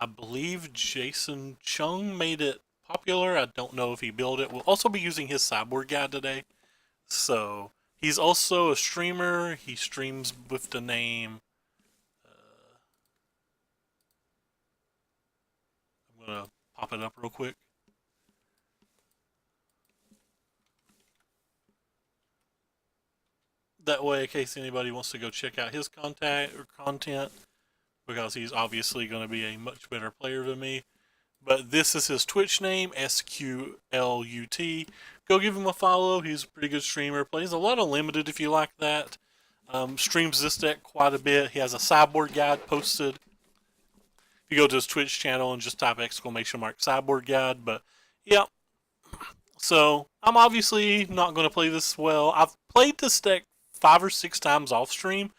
I believe Jason Chung made it popular. I don't know if he built it. We'll also be using his Cyborg guide today. So he's also a streamer. He streams with the name. I'm gonna pop it up real quick. That way, in case anybody wants to go check out his content, because he's obviously going to be a much better player than me. But this is his Twitch name, SQLUT. Go give him a follow. He's a pretty good streamer. Plays a lot of limited if you like that. Streams this deck quite a bit. He has a sideboard guide posted. If you go to his Twitch channel and just type !mark sideboard guide. But yeah, so I'm obviously not going to play this well. I've played this deck 5 or 6 times off stream,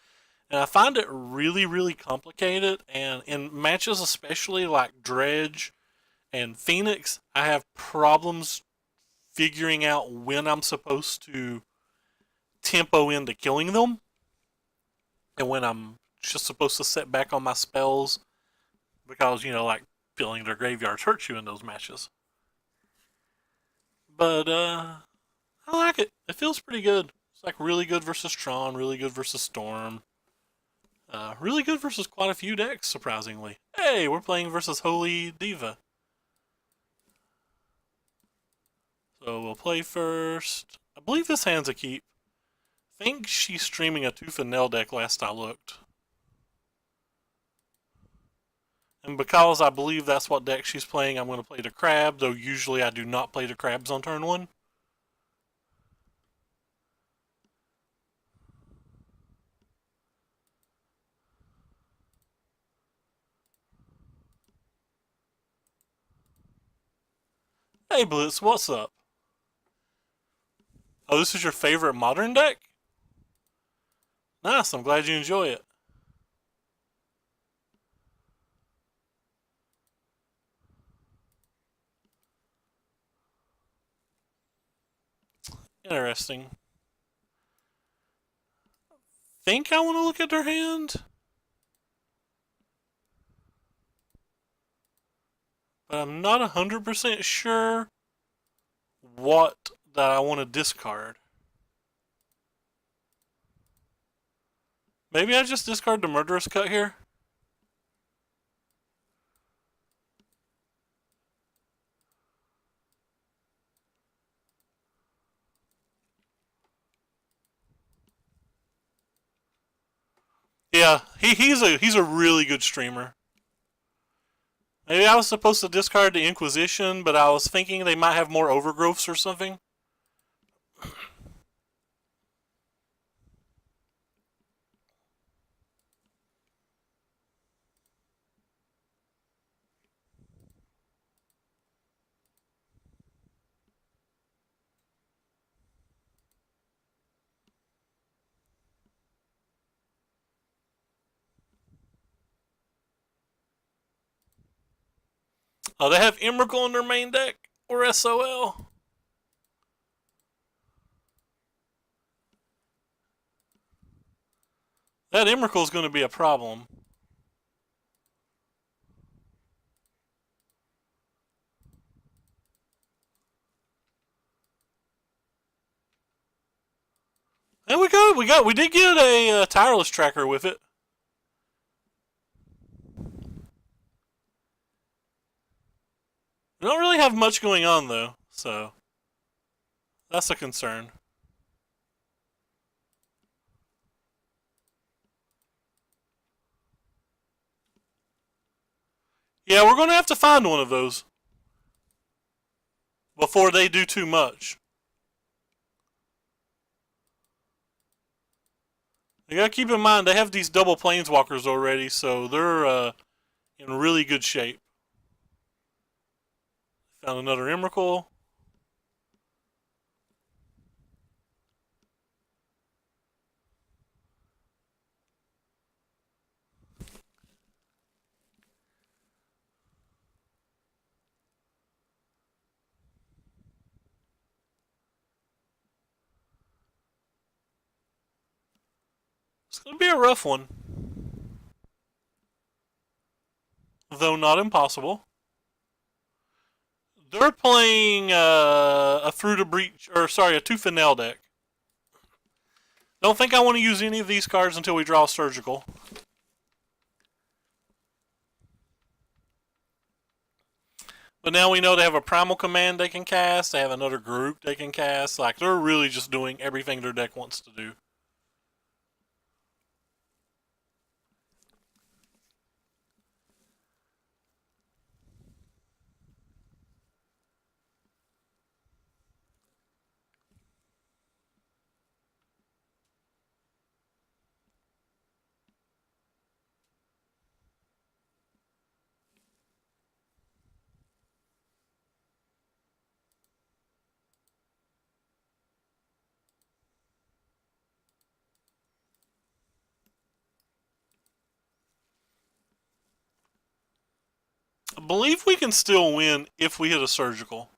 and I find it really, really complicated. And in matches, especially like Dredge and Phoenix, I have problems figuring out when I'm supposed to tempo into killing them and when I'm just supposed to set back on my spells because, like filling their graveyards hurts you in those matches. But I like it. It feels pretty good. It's like really good versus Tron, really good versus Storm. Really good versus quite a few decks, surprisingly. Hey, we're playing versus Holy Diva. So we'll play first. I believe this hand's a keep. I think she's streaming a Tooth and Nail deck last I looked. And because I believe that's what deck she's playing, I'm going to play the Crab, though usually I do not play the Crabs on turn 1. Hey Blitz, what's up? Oh, this is your favorite modern deck? Nice, I'm glad you enjoy it. Interesting. Think I want to look at their hand? But I'm not 100% sure what that I want to discard. Maybe I just discard the Murderous Cut here? Yeah, he's a really good streamer. Maybe I was supposed to discard the Inquisition, but I was thinking they might have more overgrowths or something. Oh, they have Emrakul in their main deck or SOL. That Emrakul is going to be a problem. And we did get a tireless tracker with it. We don't really have much going on though, so that's a concern. Yeah, we're going to have to find one of those before they do too much. You gotta keep in mind they have these double planeswalkers already, so they're in really good shape. Found another Emrakul. It's gonna be a rough one. though not impossible. They're playing a Through the Breach, or sorry, a Tooth and Nail deck. Don't think I want to use any of these cards until we draw Surgical. But now we know they have a Primal Command they can cast. They have another group they can cast. Like, they're really just doing everything their deck wants to do. I believe we can still win if we hit a Surgical.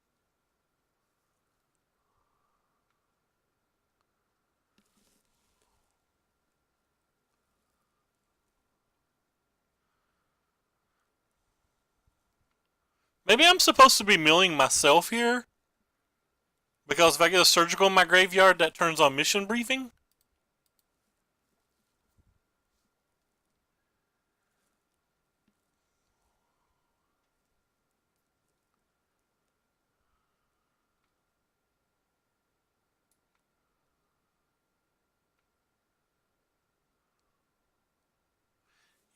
Maybe I'm supposed to be milling myself here. Because if I get a Surgical in my graveyard, that turns on Mission Briefing.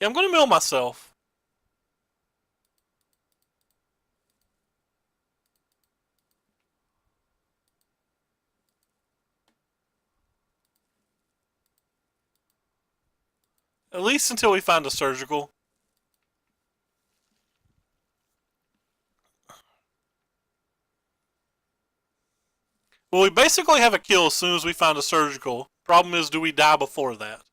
Yeah, I'm going to mill myself. At least until we find a Surgical. Well, we basically have a kill as soon as we find a Surgical. Problem is, do we die before that?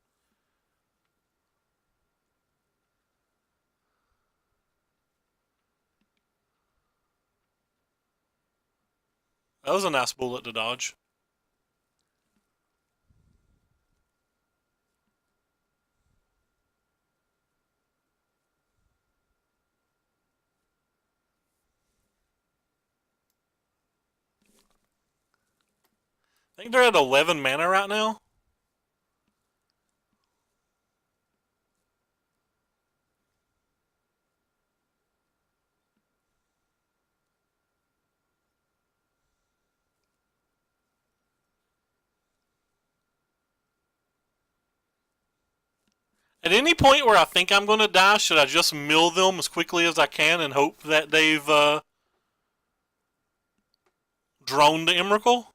That was a nice bullet to dodge. I think they're at 11 mana right now. At any point where I think I'm going to die, should I just mill them as quickly as I can and hope that they've droned the Emrakul?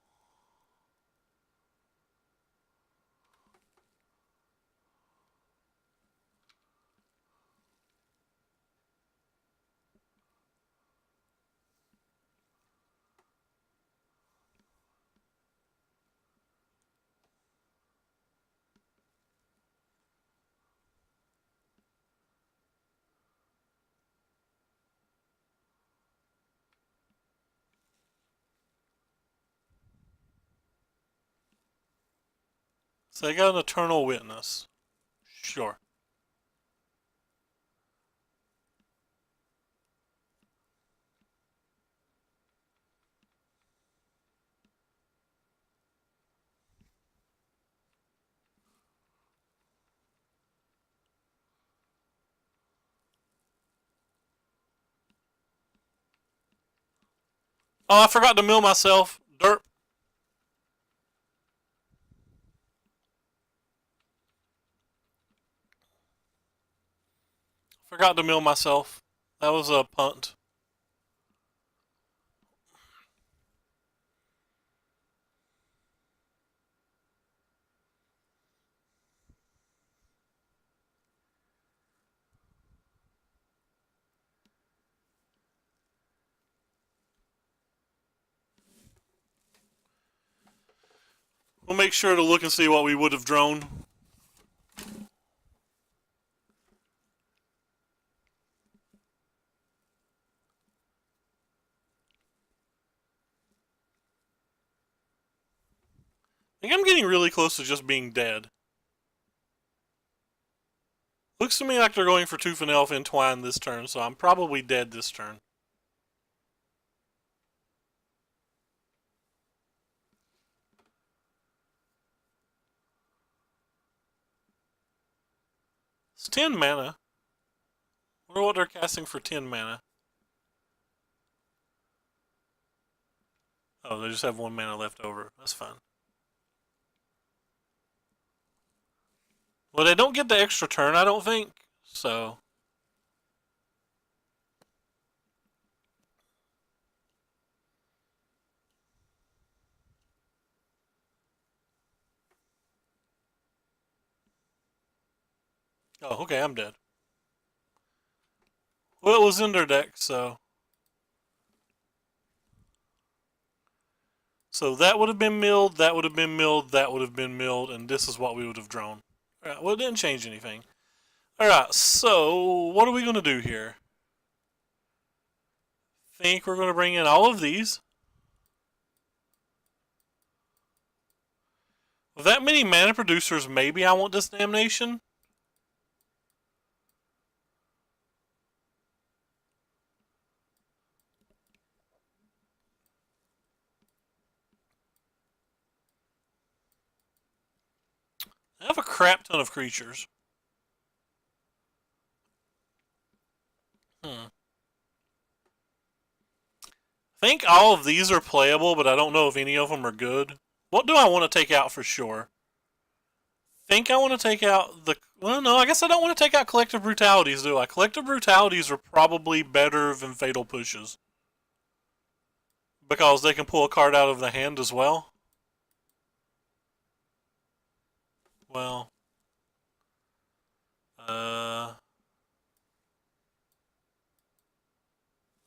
So they got an Eternal Witness. Sure. Oh, I forgot to mill myself. Derp. Forgot to mill myself. That was a punt. We'll make sure to look and see what we would have drawn. I think I'm getting really close to just being dead. Looks to me like they're going for Tooth and Elf Entwine this turn, so I'm probably dead this turn. It's 10 mana. I wonder what they're casting for 10 mana. Oh, they just have 1 mana left over. That's fine. Well, they don't get the extra turn, I don't think. So. Oh, okay, I'm dead. Well, it was in their deck, so. So that would have been milled, that would have been milled, that would have been milled, and this is what we would have drawn. Alright, well, it didn't change anything. Alright, so what are we going to do here? Think we're going to bring in all of these. With that many mana producers, maybe I want this Damnation. I have a crap ton of creatures. I think all of these are playable, but I don't know if any of them are good. What do I want to take out for sure? Think I want to take out the... Well, no, I guess I don't want to take out Collective Brutalities, do I? Collective Brutalities are probably better than Fatal Pushes. Because they can pull a card out of the hand as well. Well...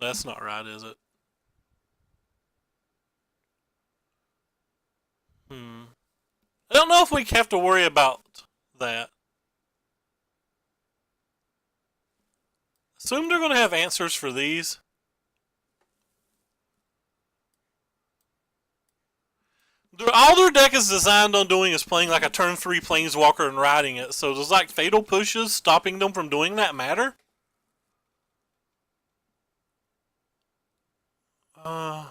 That's not right, is it? I don't know if we have to worry about that. Assume they're going to have answers for these. All their deck is designed on doing is playing like a turn 3 Planeswalker and riding it. So does like Fatal Pushes stopping them from doing that matter? Gonna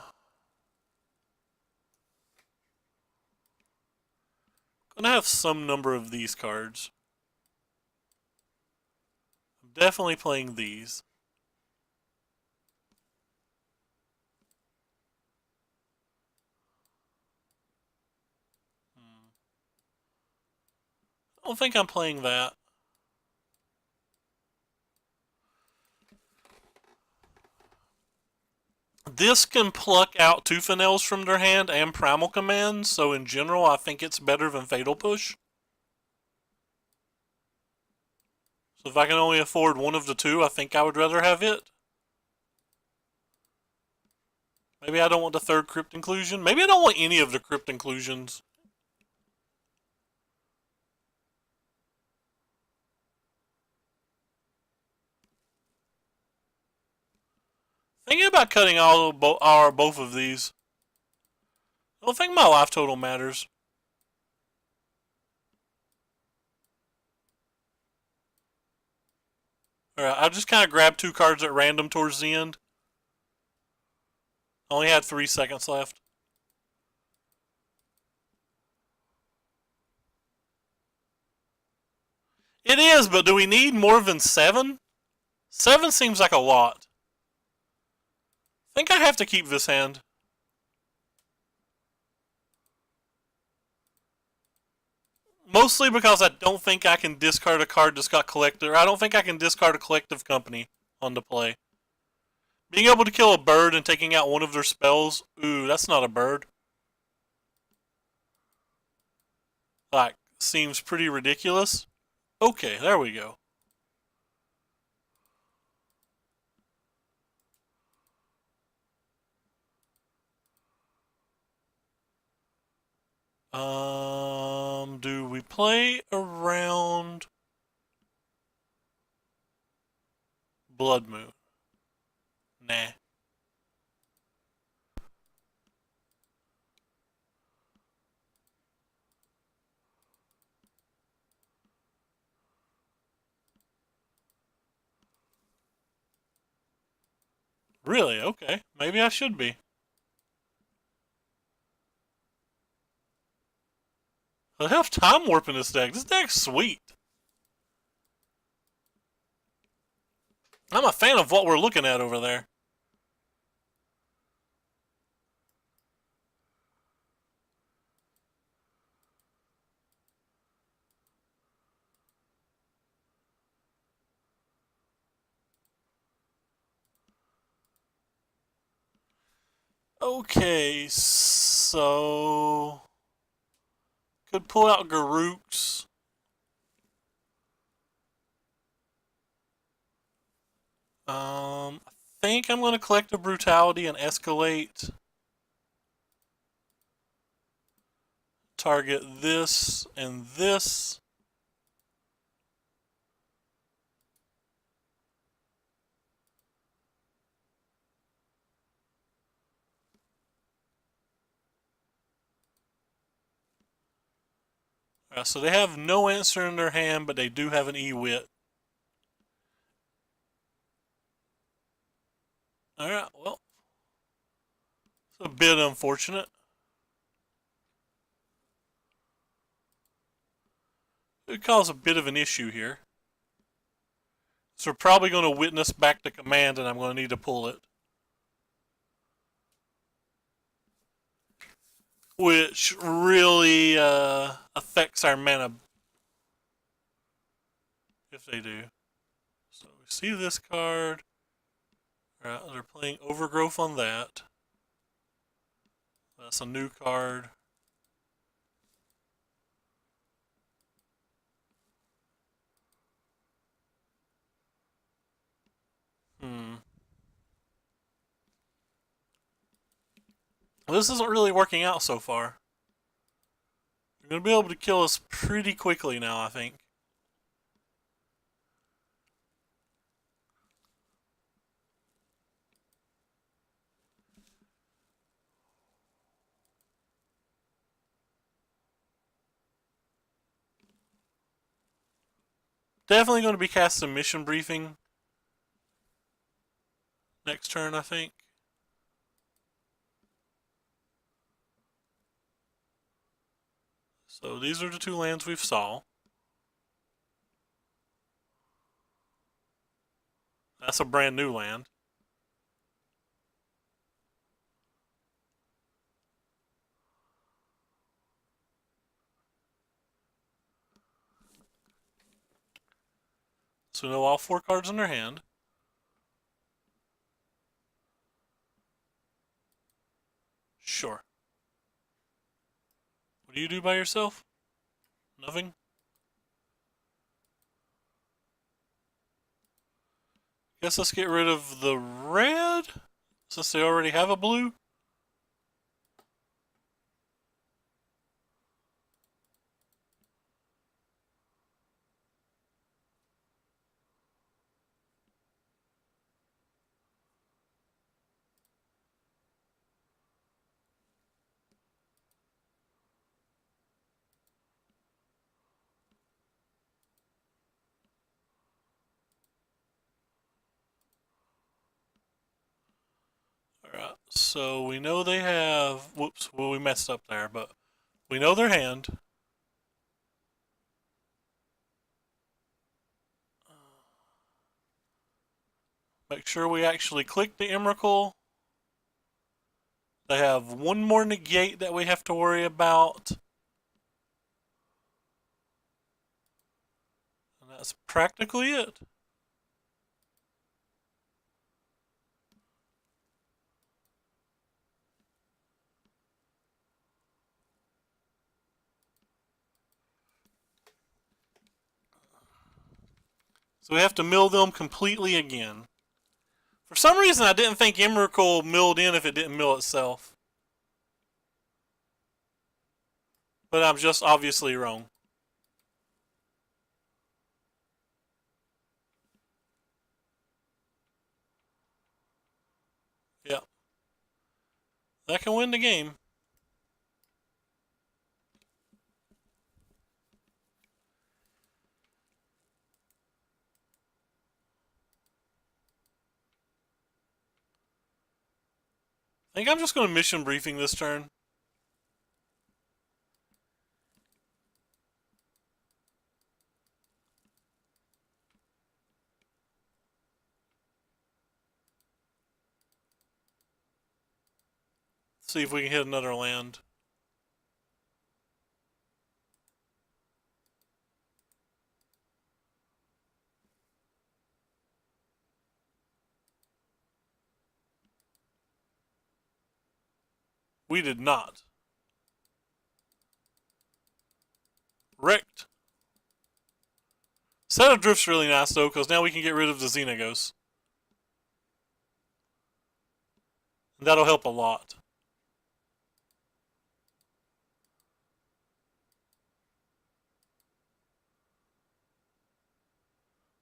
have some number of these cards. I'm definitely playing these. I don't think I'm playing that. This can pluck out Tooth and Nails from their hand and Primal Command, so in general I think it's better than Fatal Push. So if I can only afford one of the two, I think I would rather have it. Maybe I don't want the third Crypt Inclusion. Maybe I don't want any of the Crypt Inclusions. Thinking about cutting all both of these. I don't think my life total matters. Alright, I just kind of grabbed 2 cards at random towards the end. I only had 3 seconds left. It is, but do we need more than 7? 7 seems like a lot. I think I have to keep this hand. Mostly because I don't think I can discard a card that's got collector. I don't think I can discard a Collective Company on the play. Being able to kill a bird and taking out one of their spells, ooh, that's not a bird. Like, seems pretty ridiculous. Okay, there we go. Do we play around Blood Moon? Nah. Really? Okay. Maybe I should be. I have time warp in this deck. This deck's sweet. I'm a fan of what we're looking at over there. Okay, so could pull out Garooks. I think I'm going to collect a Brutality and escalate. Target this and this. So they have no answer in their hand, but they do have an E-Wit. Alright, well. It's a bit unfortunate. It could cause a bit of an issue here. So we're probably going to witness back to command, and I'm going to need to pull it. Which really affects our mana if they do. So we see this card. Alright, they're playing Overgrowth on that. That's a new card. This isn't really working out so far. They're going to be able to kill us pretty quickly now, I think. Definitely going to be casting Mission Briefing next turn, I think. So these are the two lands we've saw. That's a brand new land. So we know all 4 cards in their hand. Sure. What do you do by yourself? Nothing? Guess let's get rid of the red, since they already have a blue. Alright, so we know they have... Whoops, well, we messed up there, but we know their hand. Make sure we actually click the Emrakul. They have one more negate that we have to worry about. And that's practically it. So we have to mill them completely again. For some reason, I didn't think Emrakul milled in if it didn't mill itself. But I'm just obviously wrong. Yeah. That can win the game. I think I'm just going to mission briefing this turn. See if we can hit another land. We did not. Wrecked. Set of Drift's really nice though, because now we can get rid of the Xenagos. And that'll help a lot.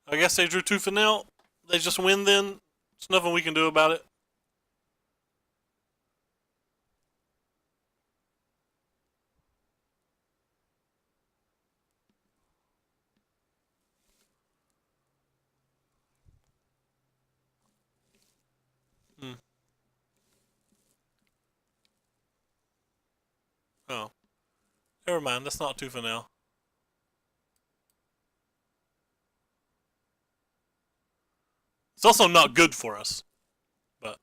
I guess they drew two for now. They just win then. There's nothing we can do about it. Oh. Never mind, that's not two for now. It's also not good for us. But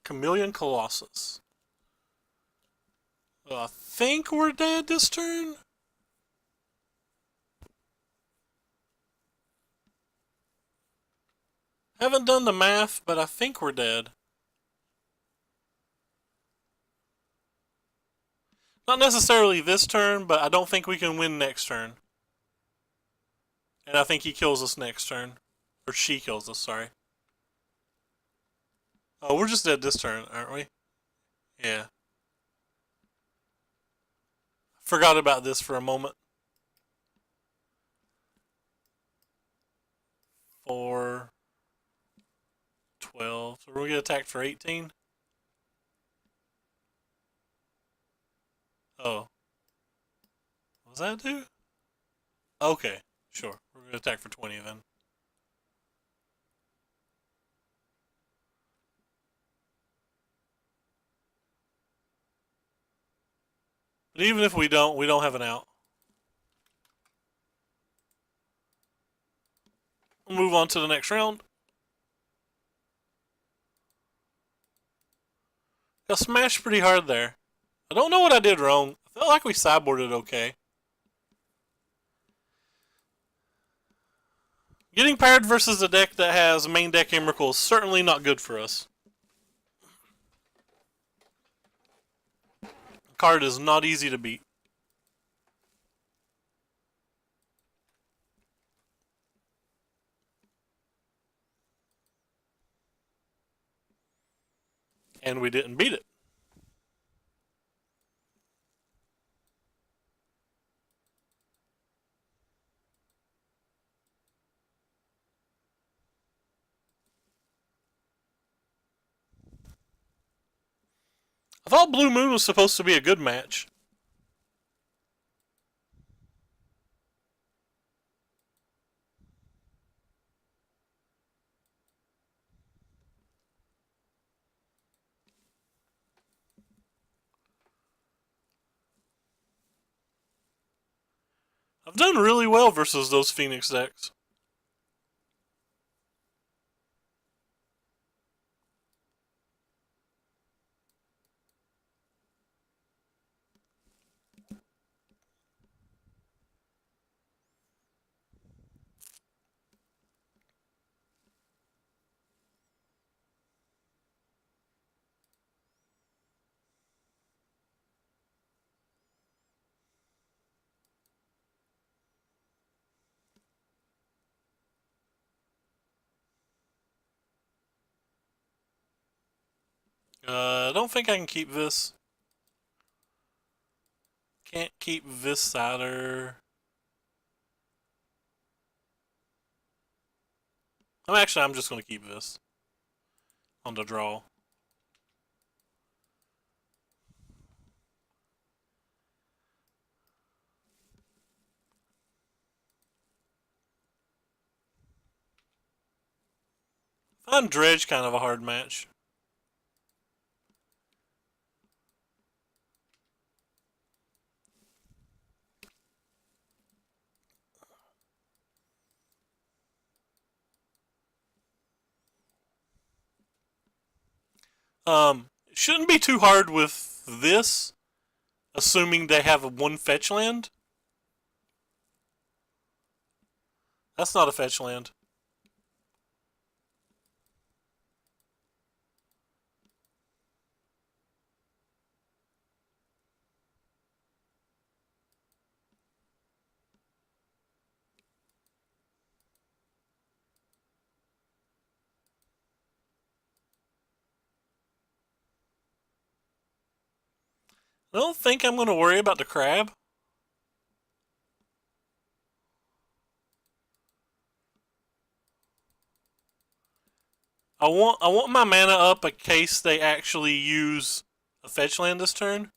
Chameleon Colossus. I think we're dead this turn. Haven't done the math, but I think we're dead. Not necessarily this turn, but I don't think we can win next turn. And I think he kills us next turn. Or she kills us, sorry. Oh, we're just dead this turn, aren't we? Yeah. Forgot about this for a moment. 4, 12. So we're going to get attacked for 18? Oh. What does that do? Okay, sure. We're going to attack for 20 then. But even if we don't have an out. We'll move on to the next round. Got smashed pretty hard there. I don't know what I did wrong. I felt like we sideboarded okay. Getting paired versus a deck that has main deck Emrakul is certainly not good for us. The card is not easy to beat. And we didn't beat it. I thought Blue Moon was supposed to be a good match. I've done really well versus those Phoenix decks. I don't think I can keep this. Can't keep this Satyr. I'm just going to keep this on the draw. find Dredge kind of a hard match. Shouldn't be too hard with this, assuming they have one fetch land. That's not a fetch land. I don't think I'm going to worry about the crab. I want my mana up in case they actually use a fetch land this turn.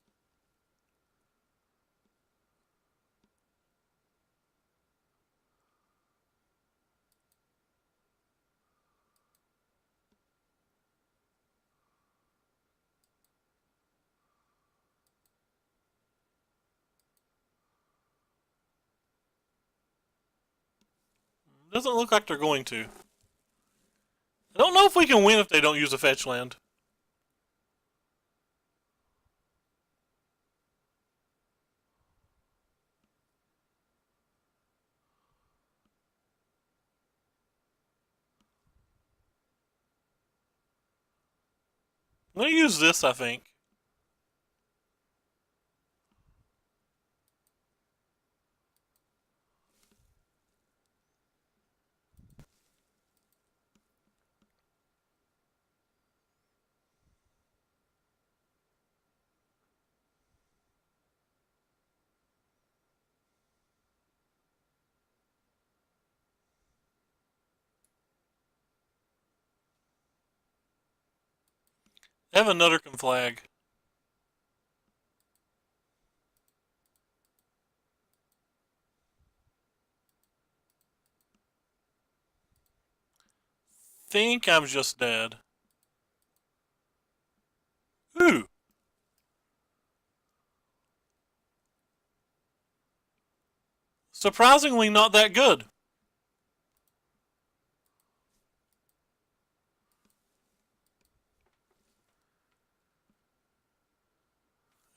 Doesn't look like they're going to. I don't know if we can win if they don't use a fetch land. I'm going to use this, I think. They have another flag. Think I'm just dead. Ooh. Surprisingly not that good.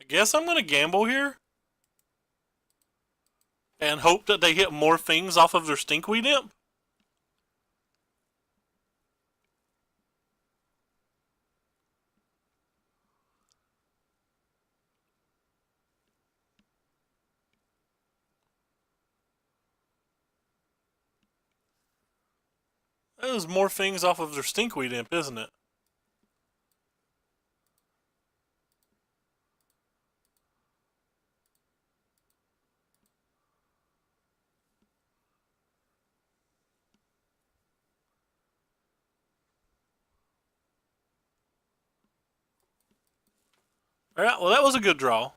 I guess I'm going to gamble here. And hope that they hit more things off of their Stinkweed Imp. That is more things off of their Stinkweed Imp, isn't it? Alright, well that was a good draw.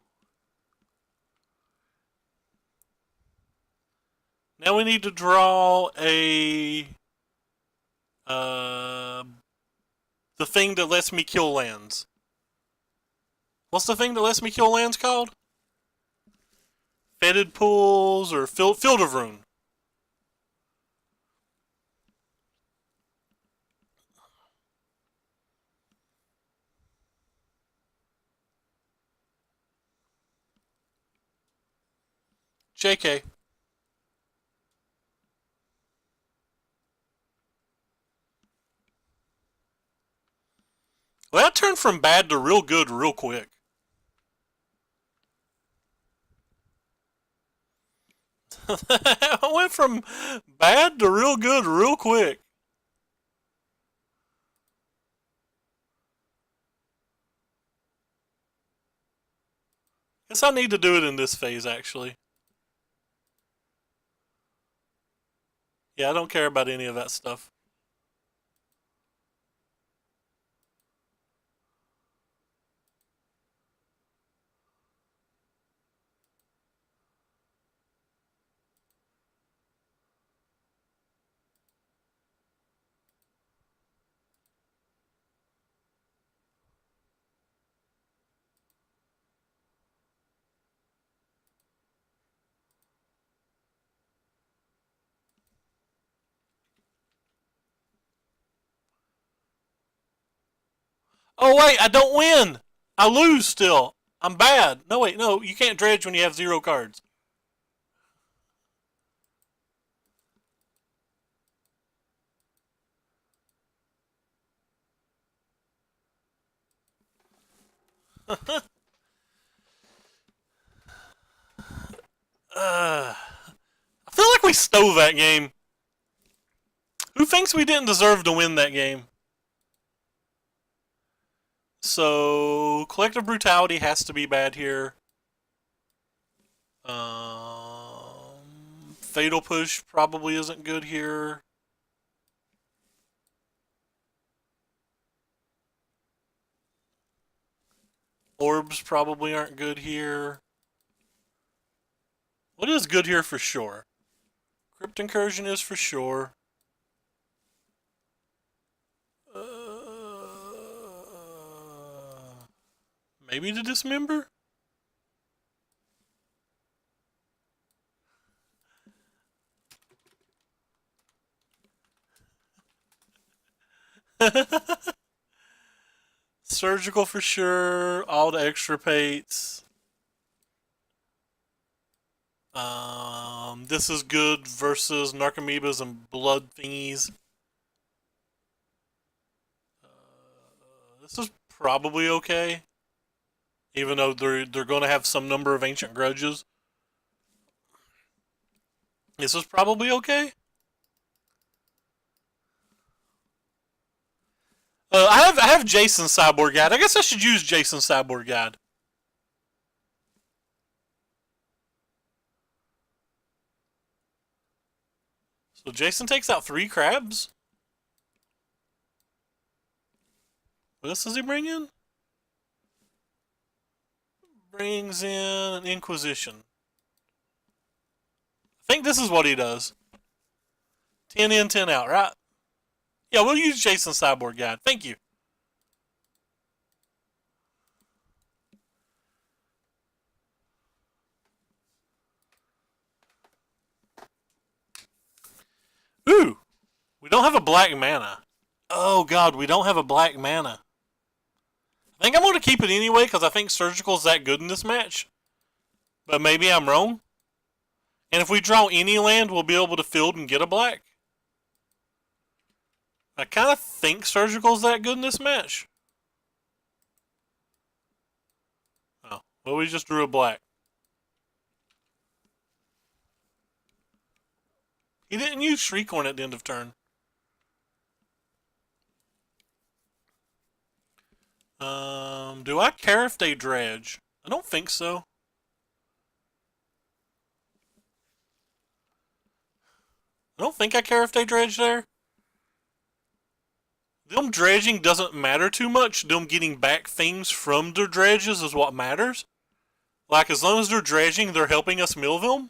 Now we need to draw a... the thing that lets me kill lands. What's the thing that lets me kill lands called? Fetid Pools or Field of Ruin. JK. Well, that turned from bad to real good real quick. I went from bad to real good real quick. Guess I need to do it in this phase, actually. Yeah, I don't care about any of that stuff. Oh wait, I don't win. I lose still. I'm bad. No wait, no, you can't dredge when you have 0 cards. I feel like we stole that game. Who thinks we didn't deserve to win that game? So, collective brutality has to be bad here. Fatal push probably isn't good here. Orbs probably aren't good here. What is good here for sure? Crypt Incursion is for sure. Maybe the Dismember? Surgical for sure. All the extirpates. This is good versus Narcomoebas and blood thingies. This is probably okay, even though they're going to have some number of ancient grudges. This is probably okay. I have Jason Cyborg Guide. I guess I should use Jason Cyborg Guide. So Jason takes out 3 crabs. What else does he bring in? Brings in an Inquisition. I think this is what he does. 10 in, 10 out, right? Yeah, we'll use Jason Cyborg Guide. Thank you. Ooh, we don't have a black mana. Oh god, we don't have a black mana. I think I'm going to keep it anyway because I think Surgical's that good in this match. But maybe I'm wrong. And if we draw any land, we'll be able to field and get a black. I kind of think Surgical's that good in this match. Oh, well, we just drew a black. He didn't use Shriekhorn at the end of turn. Do I care if they dredge? I don't think so. I don't think I care if they dredge there. Them dredging doesn't matter too much. Them getting back things from their dredges is what matters. Like, as long as they're dredging, they're helping us mill them.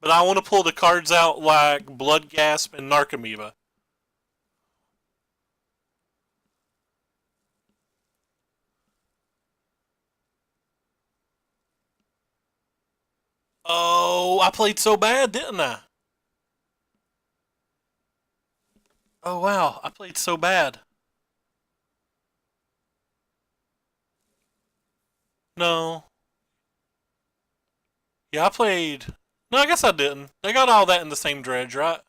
But I want to pull the cards out like Bloodgasp and Narcomoeba. Oh, I played so bad, didn't I? Oh, wow. I played so bad. No. Yeah, I played... No, I guess I didn't. They got all that in the same dredge, right?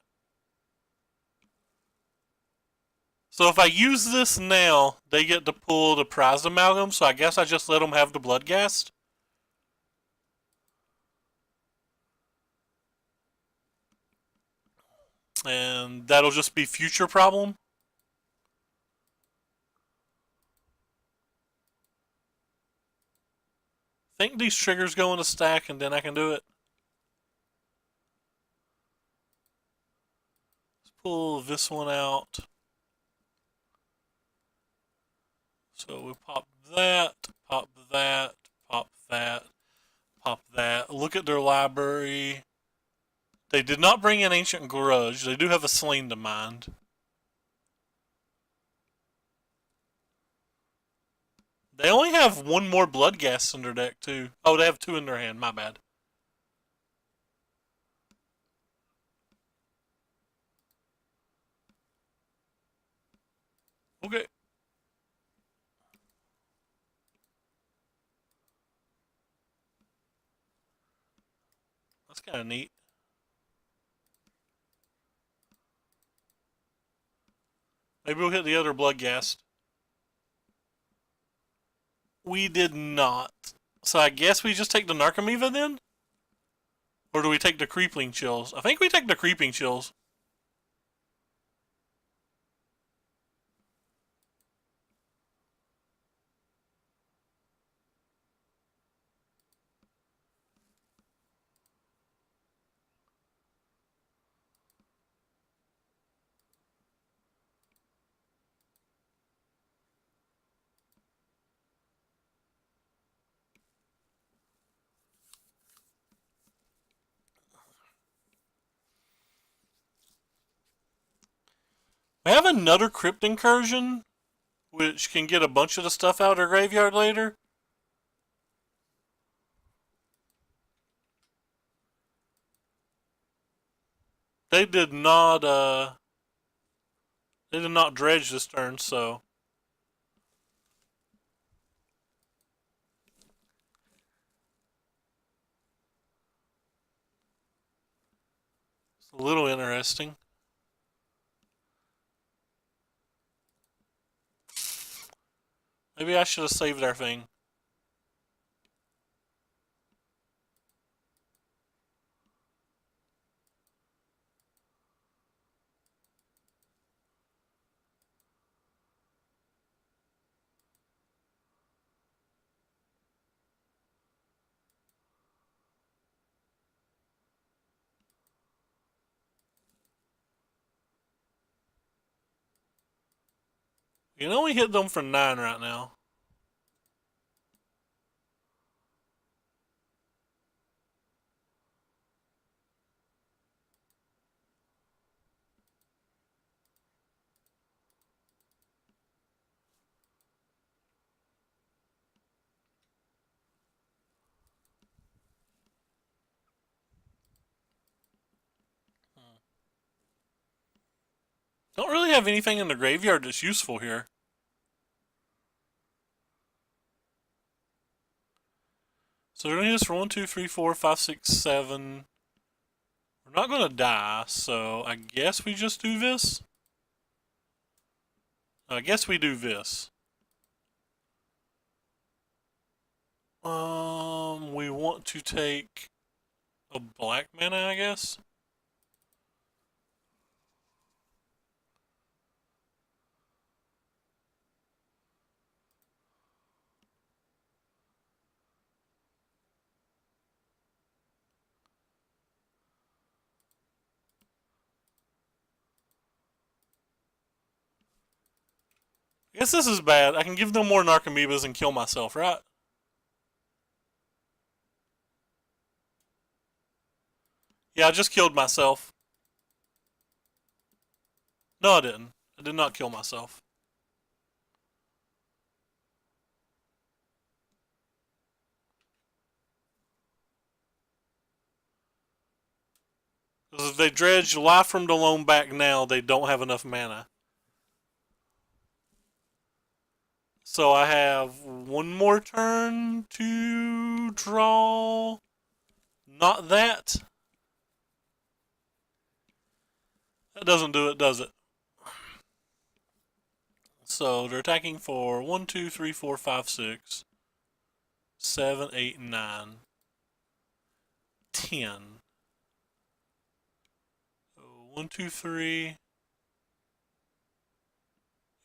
So if I use this now, they get to pull the Prized Amalgam, so I guess I just let them have the Bloodghast. And that'll just be future problem. I think these triggers go in a stack and then I can do it. Let's pull this one out. So we pop that, pop that, pop that, pop that. Look at their library. They did not bring in Ancient Grudge. They do have a Slain to mind. They only have one more Bloodghast in their deck, too. Oh, they have 2 in their hand. My bad. Okay. That's kind of neat. Maybe we'll hit the other Bloodghast. We did not. So I guess we just take the Narcomoeba then? Or do we take the Creepling Chills? I think we take the Creeping Chills. We have another Crypt Incursion, which can get a bunch of the stuff out of their graveyard later. They did not dredge this turn, so it's a little interesting. Maybe I should have saved our thing. You can only hit them for 9 right now. Don't really have anything in the graveyard that's useful here. So they're going to hit us for 1, 2, 3, 4, 5, 6, 7. We're not going to die, so I guess we just do this. I guess we do this. We want to take a black mana, I guess. I guess this is bad. I can give them more Narcomoebas and kill myself, right? Yeah, I just killed myself. No, I didn't. I did not kill myself. Because if they dredge Life from the Loam back now, they don't have enough mana. So I have one more turn to draw. Not that. That doesn't do it, does it? So they're attacking for 1, 2, 3, 4, 5, 6, 7, 8, 9, 10. 1, 2, 3.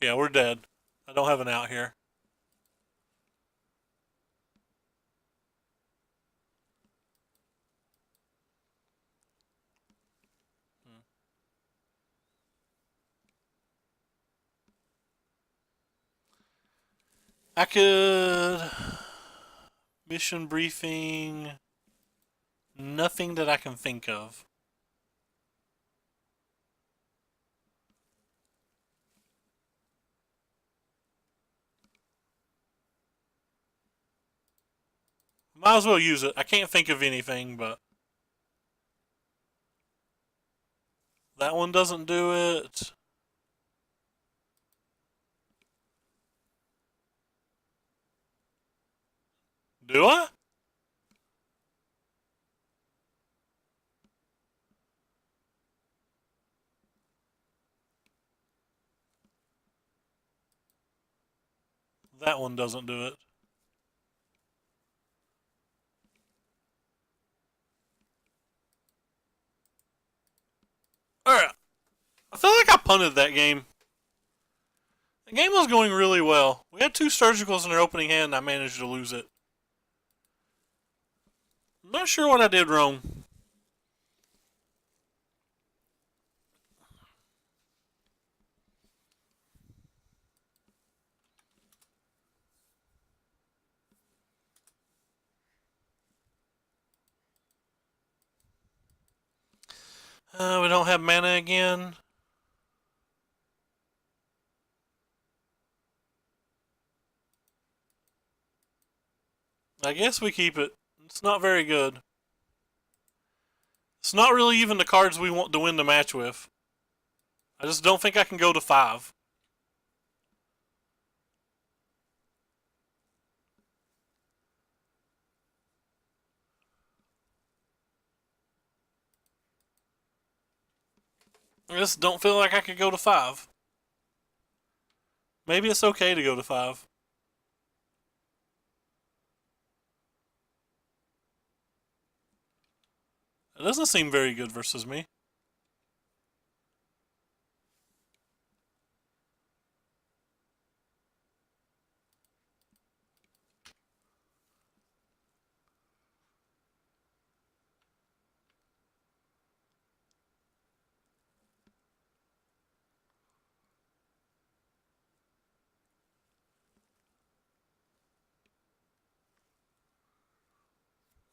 Yeah, we're dead. I don't have an out here. I could mission briefing. Nothing that I can think of. Might as well use it. I can't think of anything, but that one doesn't do it. Do I? That one doesn't do it. Alright. I feel like I punted that game. The game was going really well. We had 2 surgicals in our opening hand and I managed to lose it. I'm not sure what I did wrong. We don't have mana again. I guess we keep it. It's not very good. It's not really even the cards we want to win the match with. I just don't think I can go to 5. I just don't feel like I could go to 5. Maybe it's okay to go to 5. It doesn't seem very good versus me.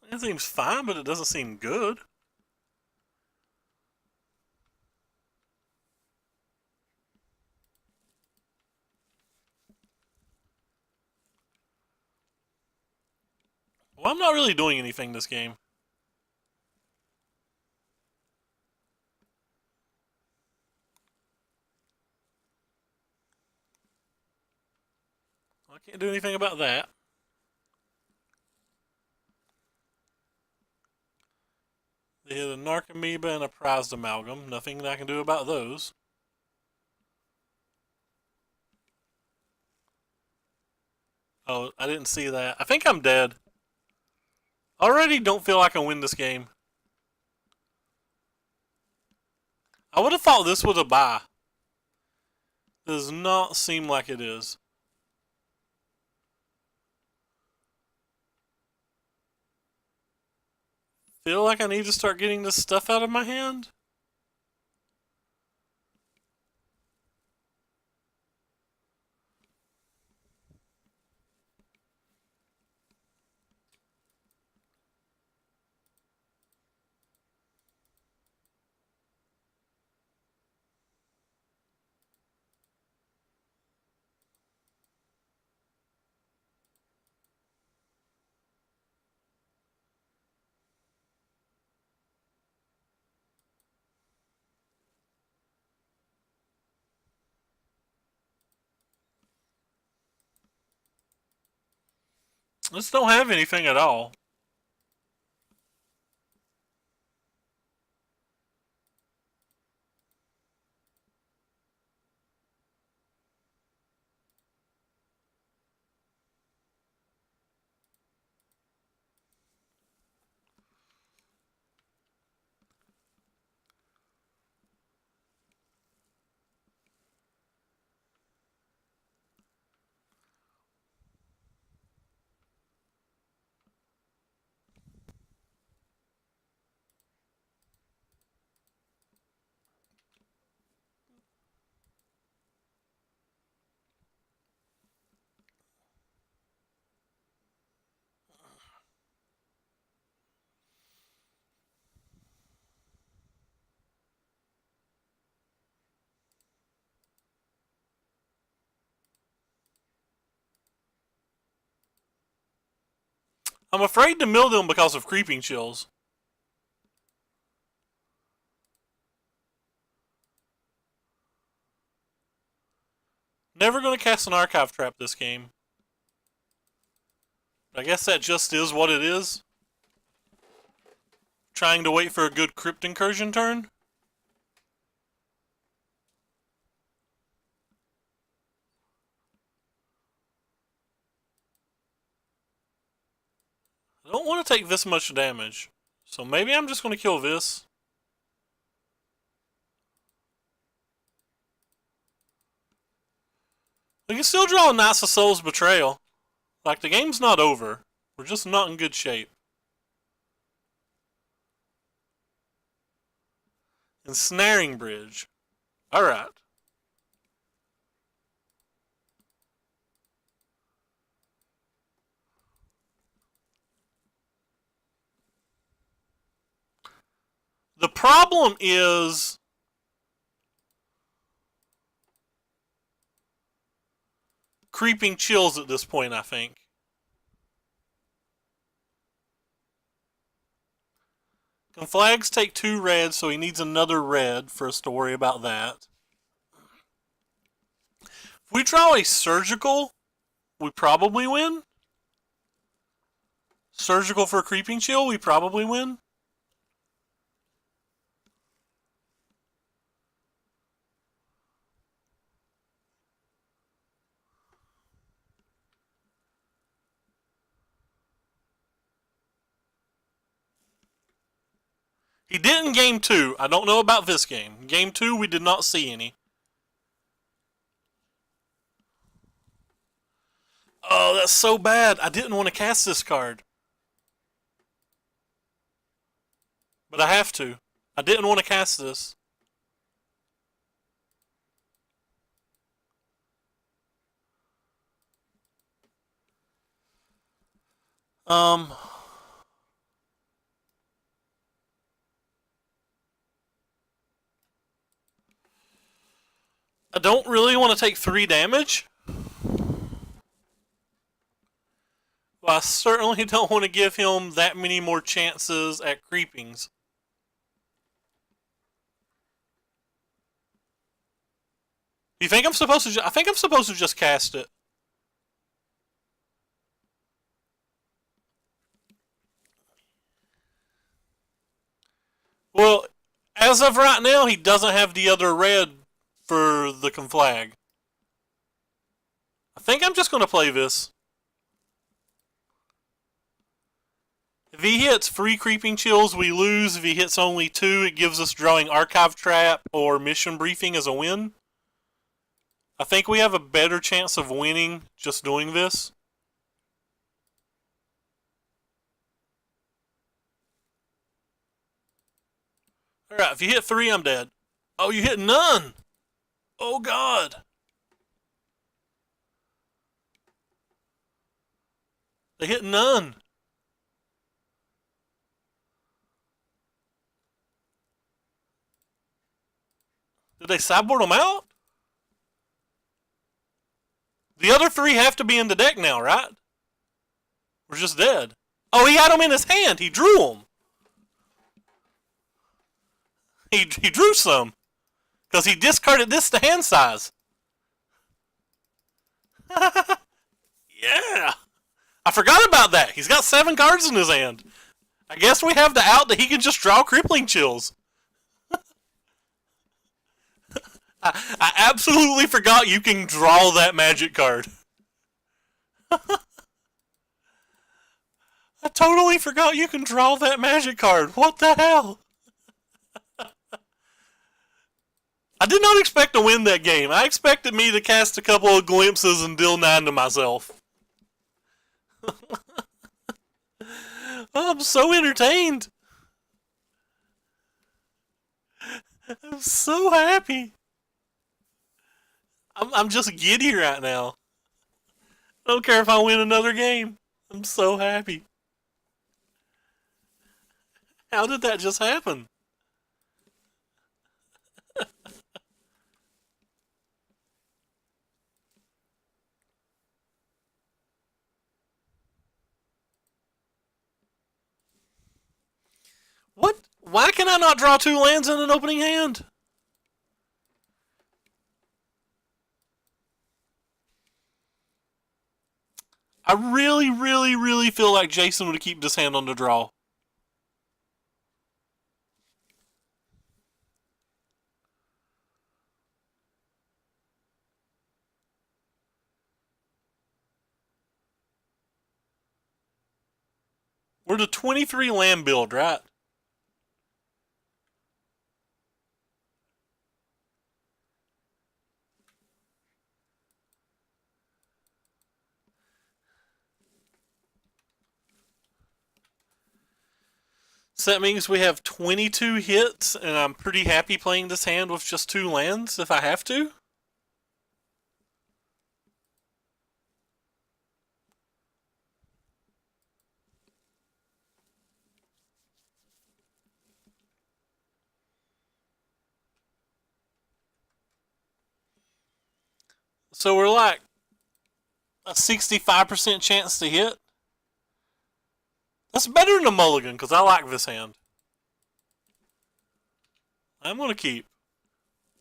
It seems fine, but it doesn't seem good. Well, I'm not really doing anything this game. I can't do anything about that. They hit a Narcomoeba and a Prized Amalgam. Nothing that I can do about those. Oh, I didn't see that. I think I'm dead. Already don't feel like I can win this game. I would have thought this was a bye. Does not seem like it is. Feel like I need to start getting this stuff out of my hand? Just don't have anything at all. I'm afraid to mill them because of creeping chills. Never going to cast an archive trap this game. I guess that just is what it is. Trying to wait for a good Crypt Incursion turn. I don't want to take this much damage. So maybe I'm just going to kill this. We can still draw a Knights of Souls Betrayal. Like, the game's not over. We're just not in good shape. Ensnaring Bridge. Alright. The problem is Creeping Chills at this point, I think. Conflags take 2 red, so he needs another red for us to worry about that. If we draw a Surgical, we probably win. Surgical for Creeping Chill, we probably win. He did in Game 2. I don't know about this game. Game 2, we did not see any. Oh, that's so bad. I didn't want to cast this card. But I have to. I didn't want to cast this. I don't really want to take 3 damage. But I certainly don't want to give him that many more chances at creepings. You think I'm supposed to? I think I'm supposed to just cast it. Well, as of right now, he doesn't have the other red for the Conflag. I think I'm just going to play this. If he hits 3 Creeping Chills, we lose. If he hits only 2, it gives us drawing Archive Trap or Mission Briefing as a win. I think we have a better chance of winning just doing this. Alright, if you hit 3, I'm dead. Oh, you hit none! Oh, God! They hit none! Did they sideboard them out? The other 3 have to be in the deck now, right? We're just dead. Oh, he had them in his hand! He drew them! He drew some. Because he discarded this to hand size. Yeah. I forgot about that. He's got 7 cards in his hand. I guess we have the out that he can just draw Crippling Chills. I absolutely forgot you can draw that magic card. I totally forgot you can draw that magic card. What the hell? I did not expect to win that game. I expected me to cast a couple of glimpses and deal 9 to myself. I'm so entertained. I'm so happy. I'm just giddy right now. I don't care if I win another game. I'm so happy. How did that just happen? What? Why can I not draw 2 lands in an opening hand? I really, really, really feel like Jason would keep this hand on the draw. We're the 23 land build, right? So that means we have 22 hits, and I'm pretty happy playing this hand with just 2 lands if I have to. So we're like a 65% chance to hit. That's better than a mulligan, because I like this hand. I'm going to keep.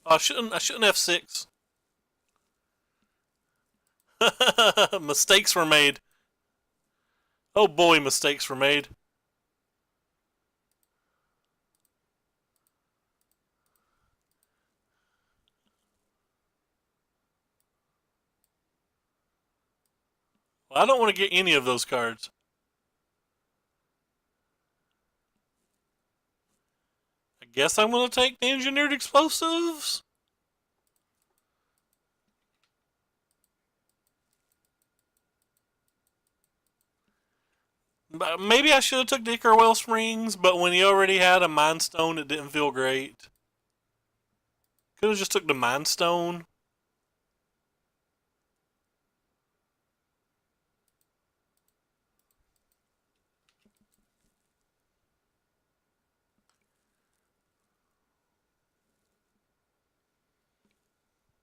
I shouldn't F6. Mistakes were made. Oh boy, mistakes were made. Well, I don't want to get any of those cards. I guess I'm going to take the engineered explosives. Maybe I should have took the Ichor Wellsprings, but when he already had a Mind Stone, it didn't feel great. Could have just took the Mind Stone.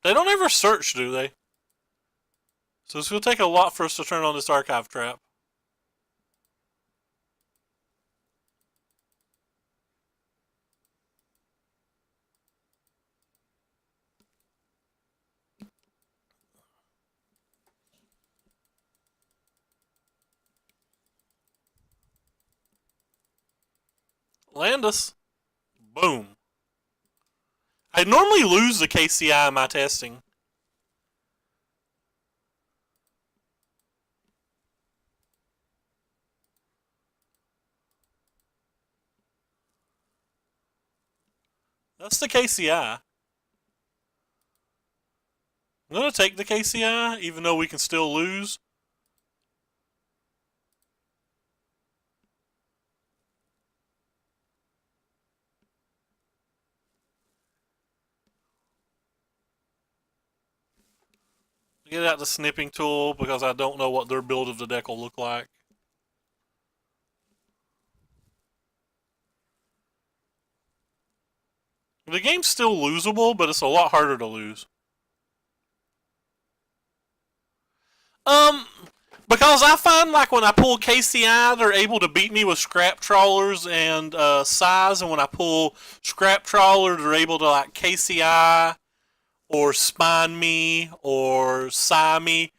They don't ever search, do they? So it's going to take a lot for us to turn on this Archive Trap. Landis. Boom. I normally lose the KCI in my testing. That's the KCI. I'm going to take the KCI, even though we can still lose. Get out the snipping tool because I don't know what their build of the deck will look like. The game's still losable, but it's a lot harder to lose. Because I find like when I pull KCI, they're able to beat me with Scrap Trawlers and Size, and when I pull Scrap Trawler, they're able to like KCI or Spine me or Psy me.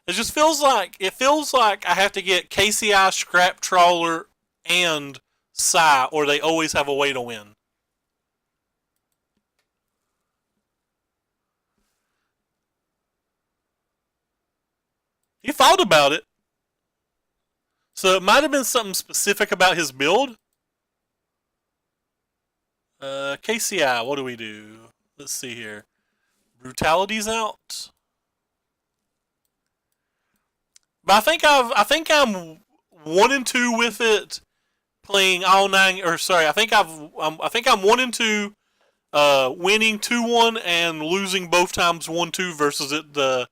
It just feels like I have to get KCI, Scrap Trawler, and Psy, or they always have a way to win. He thought about it. So it might have been something specific about his build. KCI, what do we do? Let's see here. Brutality's out. But I think I'm 1-2 with it, playing all 9. Or sorry, I think I'm 1-2, winning 2-1 and losing both times 1-2 versus it the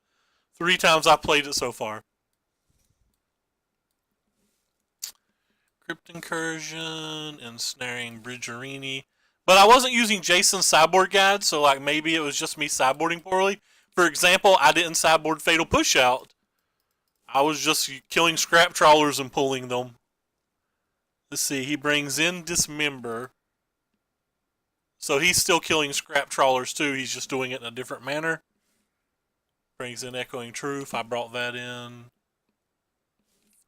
3 times I played it so far. Crypt Incursion, Ensnaring Bridgerini. But I wasn't using Jason's sideboard guide, so like maybe it was just me sideboarding poorly. For example, I didn't sideboard Fatal Pushout. I was just killing Scrap Trawlers and pulling them. Let's see, he brings in Dismember. So he's still killing Scrap Trawlers too, he's just doing it in a different manner. Brings in Echoing Truth, I brought that in.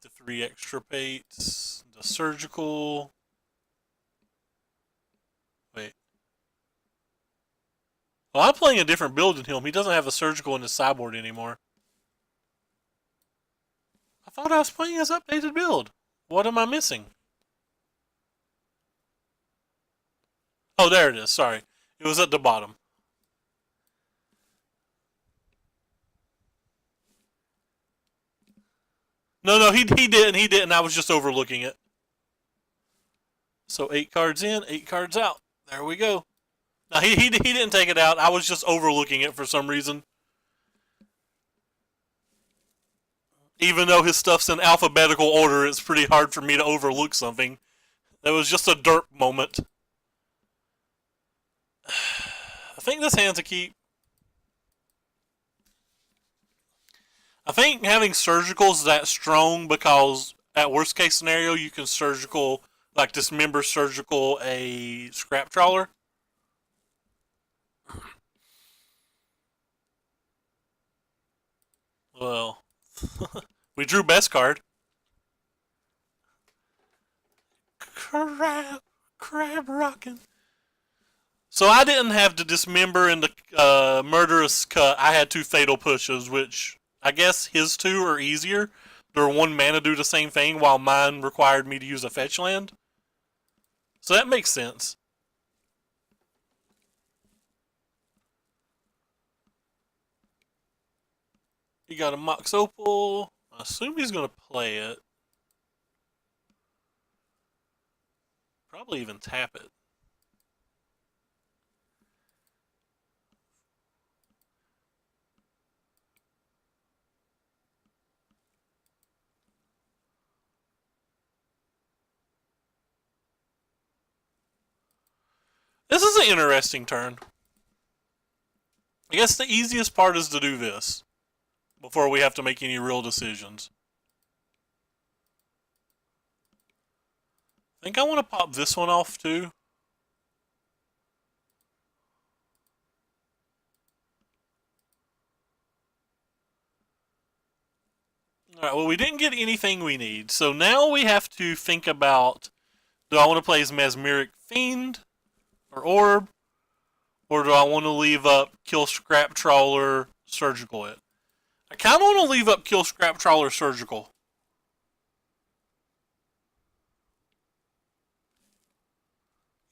the 3 extirpates. The surgical. Wait. Well, I'm playing a different build than him. He doesn't have a surgical in his sideboard anymore. I thought I was playing his updated build. What am I missing? Oh, there it is. Sorry. It was at the bottom. No, he didn't. He didn't. I was just overlooking it. So 8 cards in, 8 cards out. There we go. Now, he didn't take it out. I was just overlooking it for some reason. Even though his stuff's in alphabetical order, it's pretty hard for me to overlook something. That was just a derp moment. I think this hand's a keep. I think having surgicals that strong because at worst case scenario you can surgical, like dismember surgical a scrap trawler. Well, we drew best card. Crab rockin'. So I didn't have to dismember in the murderous cut. I had 2 fatal pushes, which I guess his 2 are easier. They're 1 mana do the same thing, while mine required me to use a fetch land. So that makes sense. He got a Mox Opal. I assume he's going to play it. Probably even tap it. This is an interesting turn. I guess the easiest part is to do this before we have to make any real decisions. I think I want to pop this one off too. Alright, well we didn't get anything we need. So now we have to think about, do I want to play as Mesmeric Fiend or Orb? Or do I want to leave up Kill Scrap Trawler, Surgical it? I kind of want to leave up Kill Scrap Trawler, Surgical.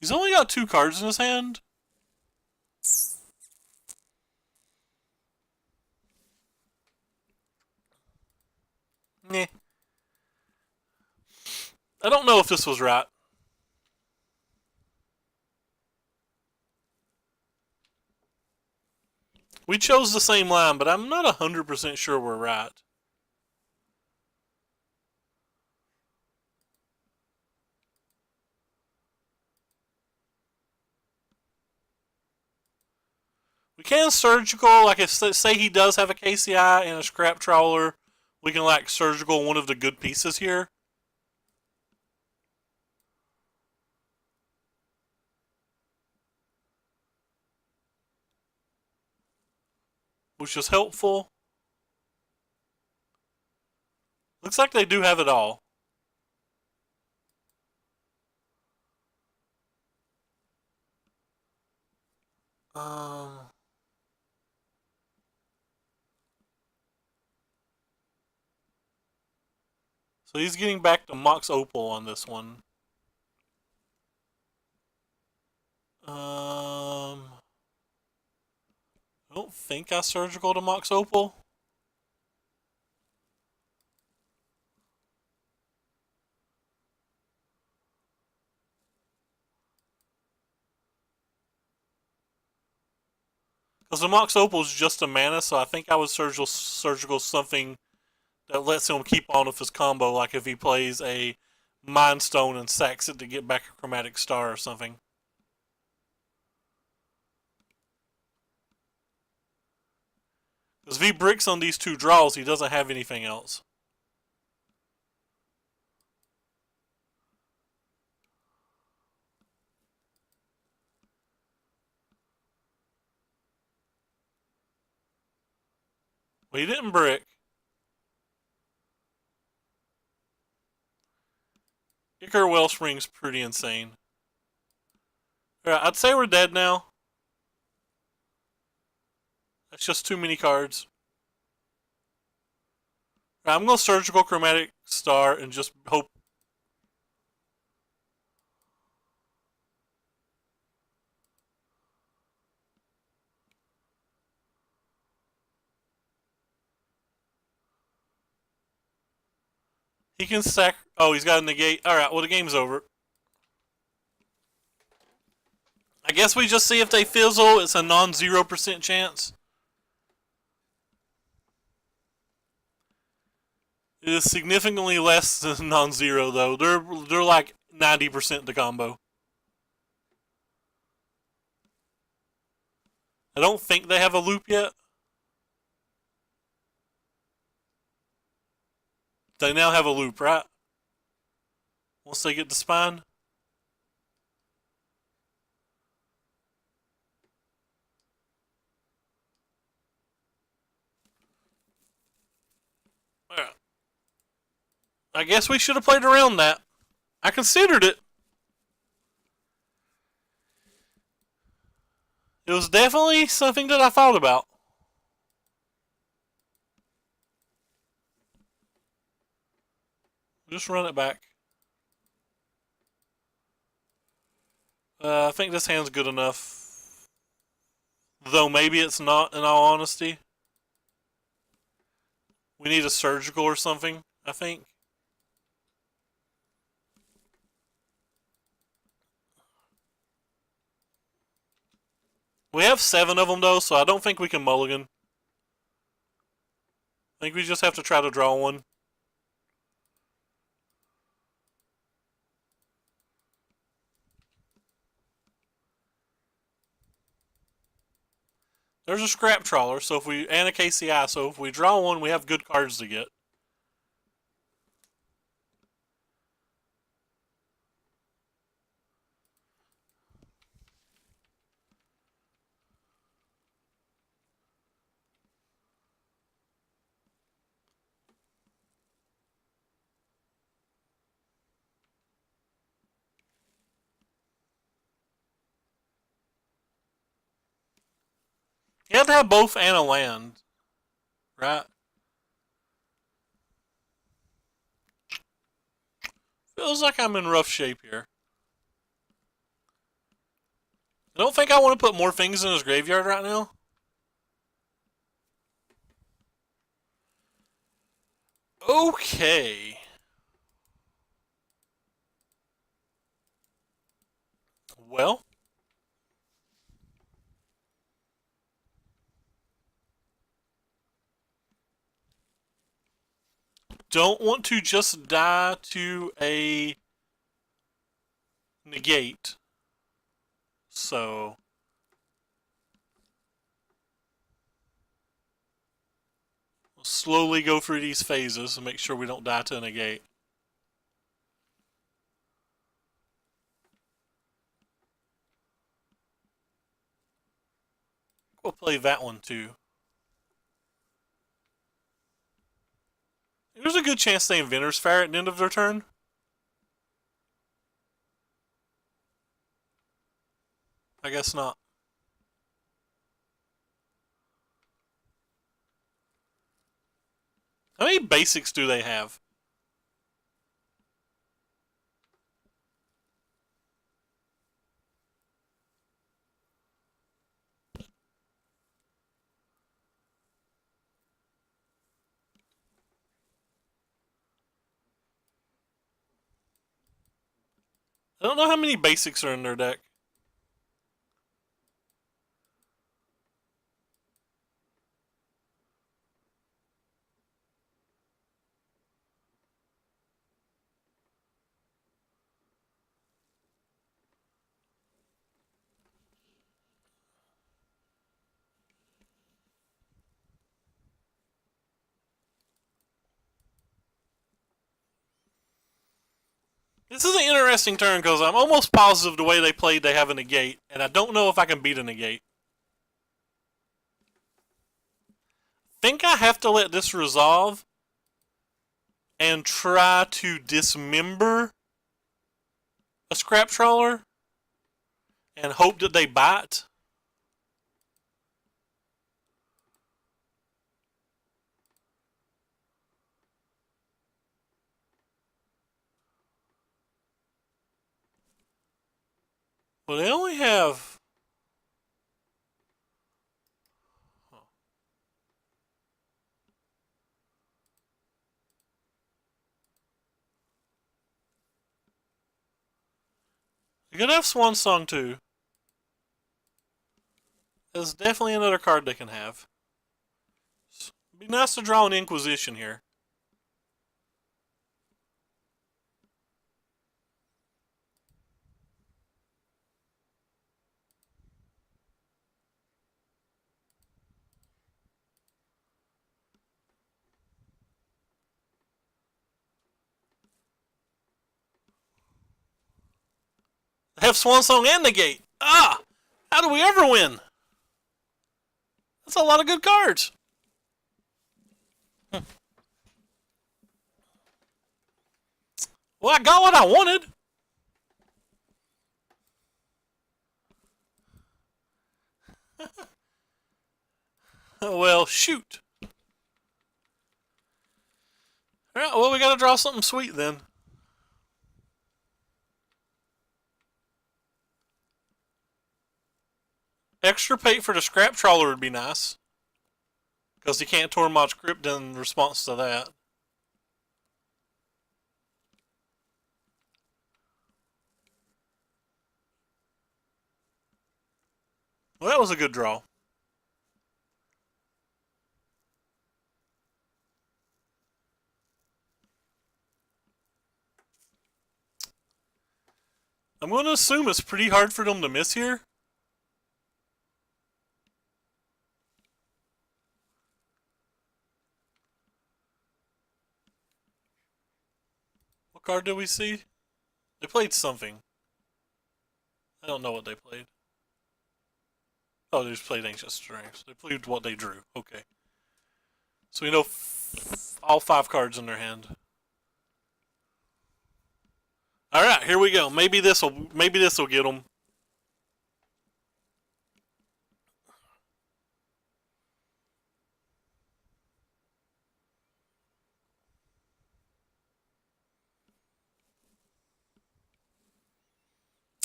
He's only got 2 cards in his hand. Nah. I don't know if this was right. We chose the same line, but I'm not 100% sure we're right. We can surgical, like if say he does have a KCI and a scrap trawler, we can like surgical one of the good pieces here. Which is helpful. Looks like they do have it all. So he's getting back to Mox Opal on this one. I don't think I surgical to Mox Opal. Because the Mox Opal is just a mana, so I think I would surgical something that lets him keep on with his combo, like if he plays a Mind Stone and sacks it to get back a Chromatic Star or something. Because if he bricks on these 2 draws, he doesn't have anything else. Well, he didn't brick. Kicker Wellspring's pretty insane. Alright, I'd say we're dead now. That's just too many cards. Right, I'm going to Surgical Chromatic Star and just hope. He can sack. Oh, he's got a negate. Alright, well, the game's over. I guess we just see if they fizzle. It's a non-0% chance. It is significantly less than non-zero, though. They're like 90% the combo. I don't think they have a loop yet. They now have a loop, right? Once they get the spine. Alright. I guess we should have played around that. I considered it. It was definitely something that I thought about. Just run it back. I think this hand's good enough. Though maybe it's not, in all honesty. We need a surgical or something, I think. We have 7 of them, though, so I don't think we can mulligan. I think we just have to try to draw one. There's a scrap trawler, so if we and a KCI, so if we draw one, we have good cards to get. You have to have both and a land, right? Feels like I'm in rough shape here. I don't think I want to put more things in his graveyard right now. Okay. Well. Don't want to just die to a negate. So we'll slowly go through these phases and make sure we don't die to a negate. We'll play that one too. There's a good chance they Inventor's Fire at the end of their turn. I guess not. How many basics do they have? I don't know how many basics are in their deck. This is an interesting turn because I'm almost positive the way they played they have a negate, and I don't know if I can beat a negate. Think I have to let this resolve and try to dismember a scrap trawler and hope that they bite. Well, they only have... You're going to have Swan Song too. There's definitely another card they can have. It'd be nice to draw an Inquisition here. They have Swan Song and Negate. Ah! How do we ever win? That's a lot of good cards. Well, I got what I wanted. Well, shoot. Alright, well, we gotta draw something sweet then. Extra pay for the scrap trawler would be nice. Because he can't Tormod's Crypt in response to that. Well, that was a good draw. I'm going to assume it's pretty hard for them to miss here. What card did we see? They played something. I don't know what they played. Oh, they just played Ancient Strengths. They played what they drew. Okay. So we know all 5 cards in their hand. All right, here we go. Maybe this will get them.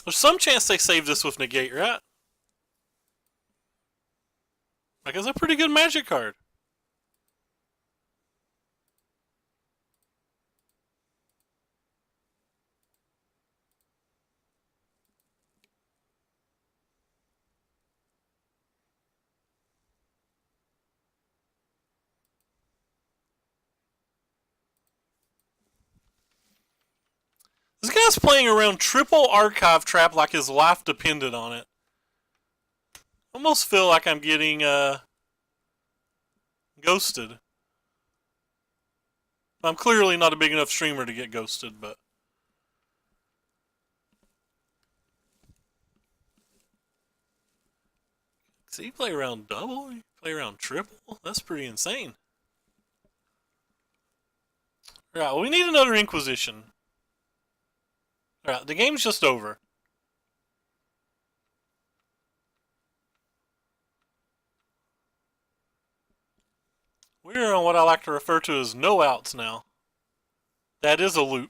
There's some chance they save this with Negate, right? Like, it's a pretty good Magic card. This guy's playing around triple Archive Trap like his life depended on it. Almost feel like I'm getting ghosted. I'm clearly not a big enough streamer to get ghosted, but... See, you play around double, you play around triple? That's pretty insane. Alright, well, we need another Inquisition. Alright, the game's just over. We're on what I like to refer to as no outs now. That is a loop.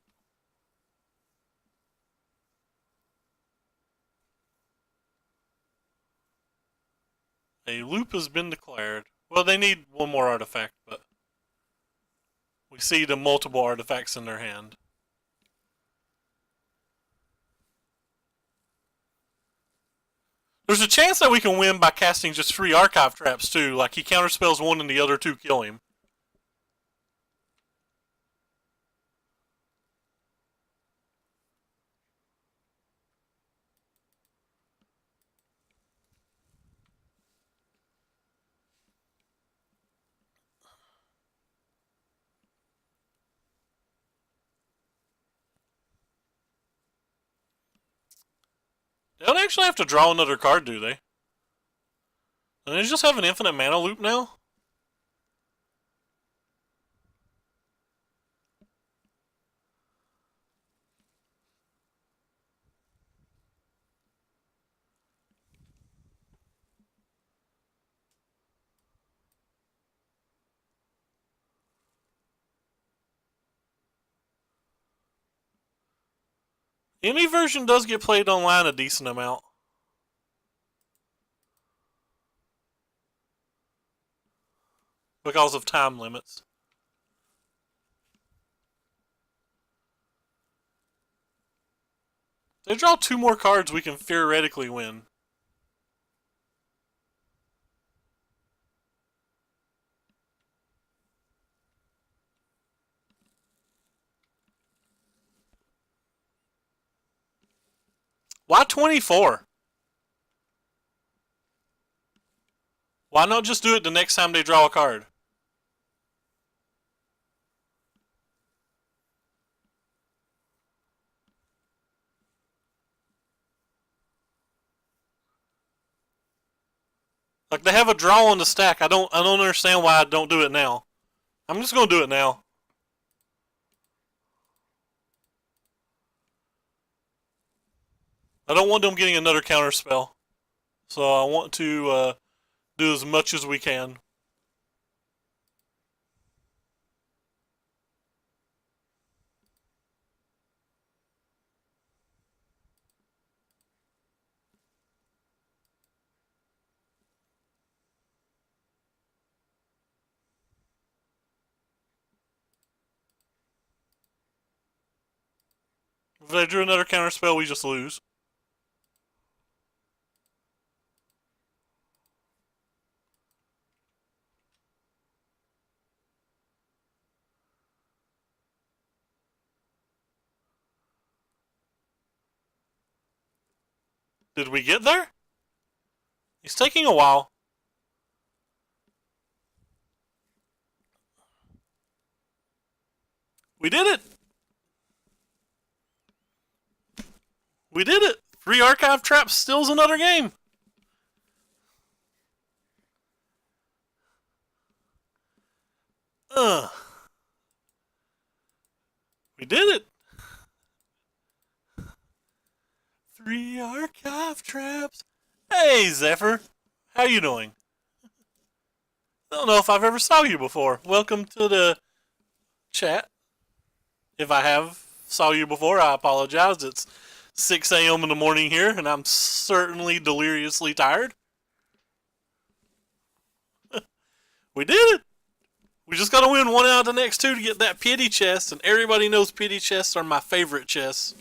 A loop has been declared. Well, they need one more artifact, but we see the multiple artifacts in their hand. There's a chance that we can win by casting just 3 Archive Traps too, like he counterspells 1 and the other 2 kill him. They don't actually have to draw another card, do they? And they just have an infinite mana loop now? Any version does get played online a decent amount. Because of time limits. If they draw 2 more cards, we can theoretically win. Why 24? Why not just do it the next time they draw a card? Like, they have a draw on the stack. I don't understand why I don't do it now. I'm just gonna do it now. I don't want them getting another counter spell. So I want to do as much as we can. If they drew another counter spell, we just lose. Did we get there? It's taking a while. We did it! We did it! 3 archive traps stills another game! We did it! 3 archive traps. Hey, Zephyr. How you doing? I don't know if I've ever saw you before. Welcome to the chat. If I have saw you before, I apologize. It's 6 a.m. in the morning here, and I'm certainly deliriously tired. We did it! We just gotta win 1 out of the next 2 to get that pity chest, and everybody knows pity chests are my favorite chests.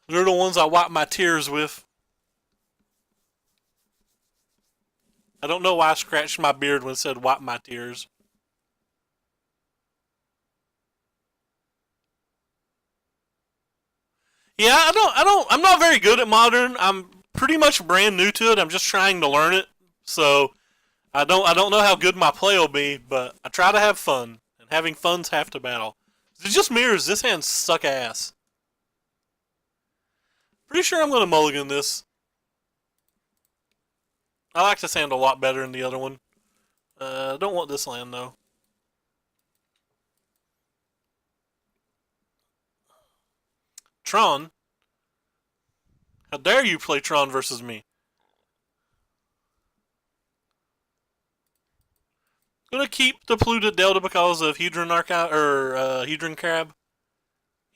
They're the ones I wipe my tears with. I don't know why I scratched my beard when it said wipe my tears. Yeah, I'm not very good at Modern. I'm pretty much brand new to it. I'm just trying to learn it. So, I don't know how good my play will be, but I try to have fun. And having fun's half the battle. Is it just mirrors? This hand suck ass. Pretty sure I'm going to mulligan this. I like this hand a lot better than the other one. Don't want this land, though. Tron? How dare you play Tron versus me? Gonna keep the Polluted Delta because of Hedron Archive, or Hedron Crab?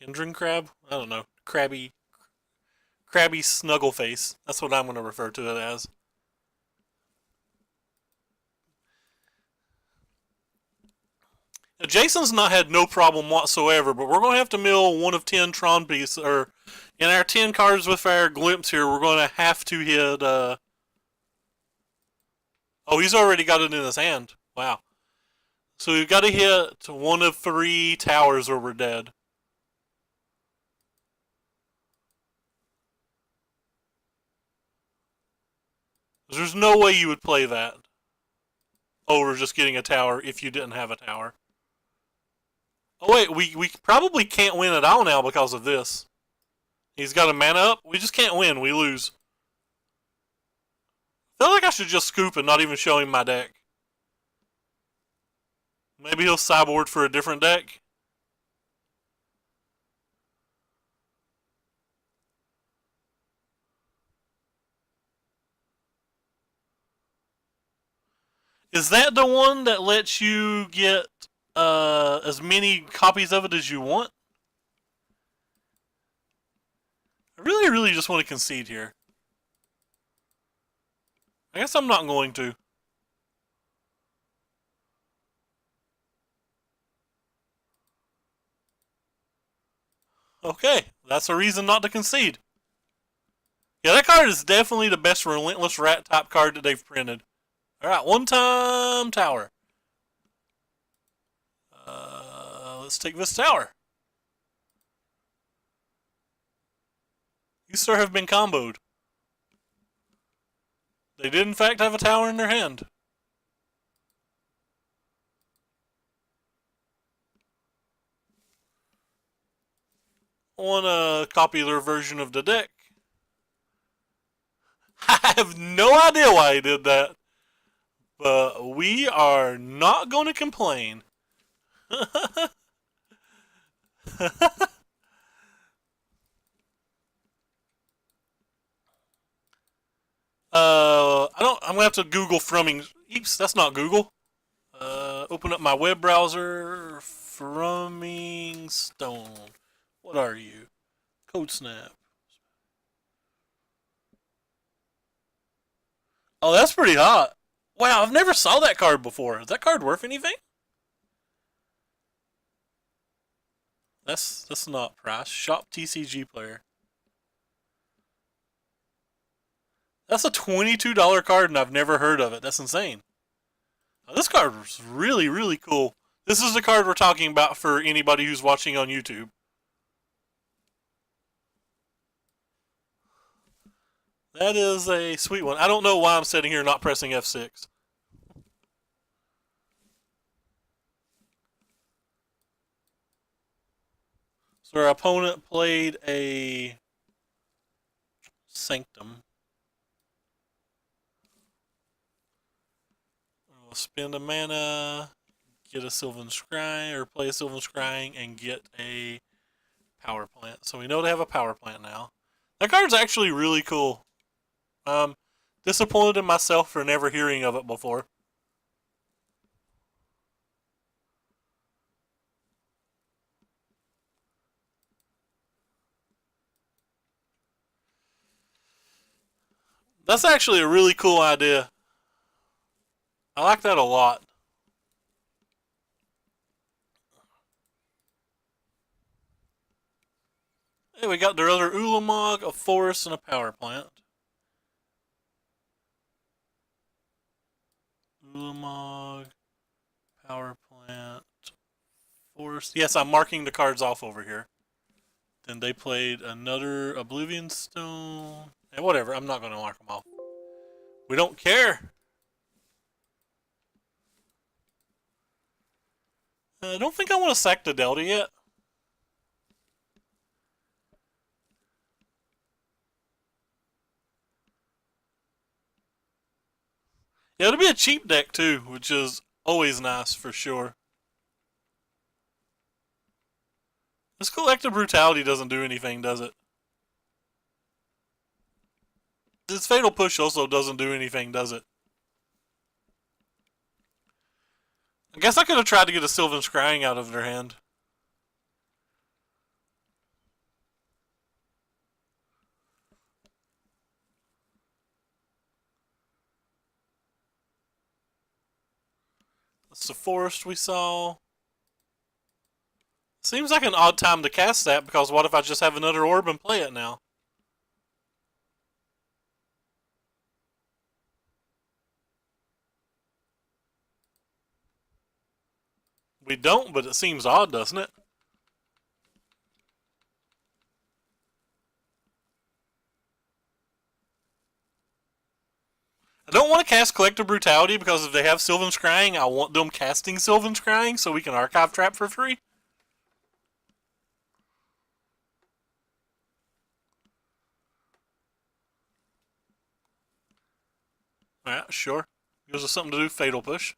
Hedron Crab? I don't know. Crabby Snuggleface. That's what I'm gonna refer to it as. Now, Jason's not had no problem whatsoever, but we're gonna have to mill 1 of 10 Tron pieces, or in our 10 cards with our glimpse here, we're gonna have to hit. Oh, he's already got it in his hand. Wow. So we've got to hit 1 of 3 towers or we're dead. There's no way you would play that over just getting a tower if you didn't have a tower. Oh wait, we probably can't win at all now because of this. He's got a mana up. We just can't win. We lose. I feel like I should just scoop and not even show him my deck. Maybe he'll sideboard for a different deck. Is that the one that lets you get as many copies of it as you want? really, really just want to concede here. I guess I'm not going to. Okay, that's a reason not to concede. Yeah, that card is definitely the best Relentless Rat type card that they've printed. Alright, one time tower. Let's take this tower. You, sir, have been comboed. They did, in fact, have a tower in their hand. On a copy their version of the deck. I have no idea why he did that. But we are not going to complain. I'm gonna have to Google Frumming. Eeps, that's not Google. Open up my web browser. Frumming Stone. What are you? Code Snap. Oh, that's pretty hot. Wow, I've never saw that card before. Is that card worth anything? That's not price. Shop TCG player. That's a $22 card and I've never heard of it. That's insane. Now, this card is really, really cool. This is the card we're talking about for anybody who's watching on YouTube. That is a sweet one. I don't know why I'm sitting here not pressing F6. So our opponent played a Sanctum. We'll spend a mana, get a Sylvan Scrying, or play a Sylvan Scrying and get a Power Plant. So we know they have a Power Plant now. That card's actually really cool. Disappointed in myself for never hearing of it before. That's actually a really cool idea. I like that a lot. Hey, we got their other Ulamog, a forest, and a power plant. Ulamog, power plant, forest. Yes, I'm marking the cards off over here. Then they played another Oblivion Stone. Whatever, I'm not going to mark them off. We don't care. I don't think I want to sack the Delta yet. Yeah, it'll be a cheap deck too, which is always nice for sure. This Collective Brutality doesn't do anything, does it? This Fatal Push also doesn't do anything, does it? I guess I could have tried to get a Sylvan Scrying out of their hand. That's the forest we saw. Seems like an odd time to cast that, because what if I just have another orb and play it now? We don't, but it seems odd, doesn't it? I don't want to cast Collective Brutality, because if they have Sylvan Scrying, I want them casting Sylvan Scrying so we can archive trap for free. Alright, sure. Gives us something to do, Fatal Push.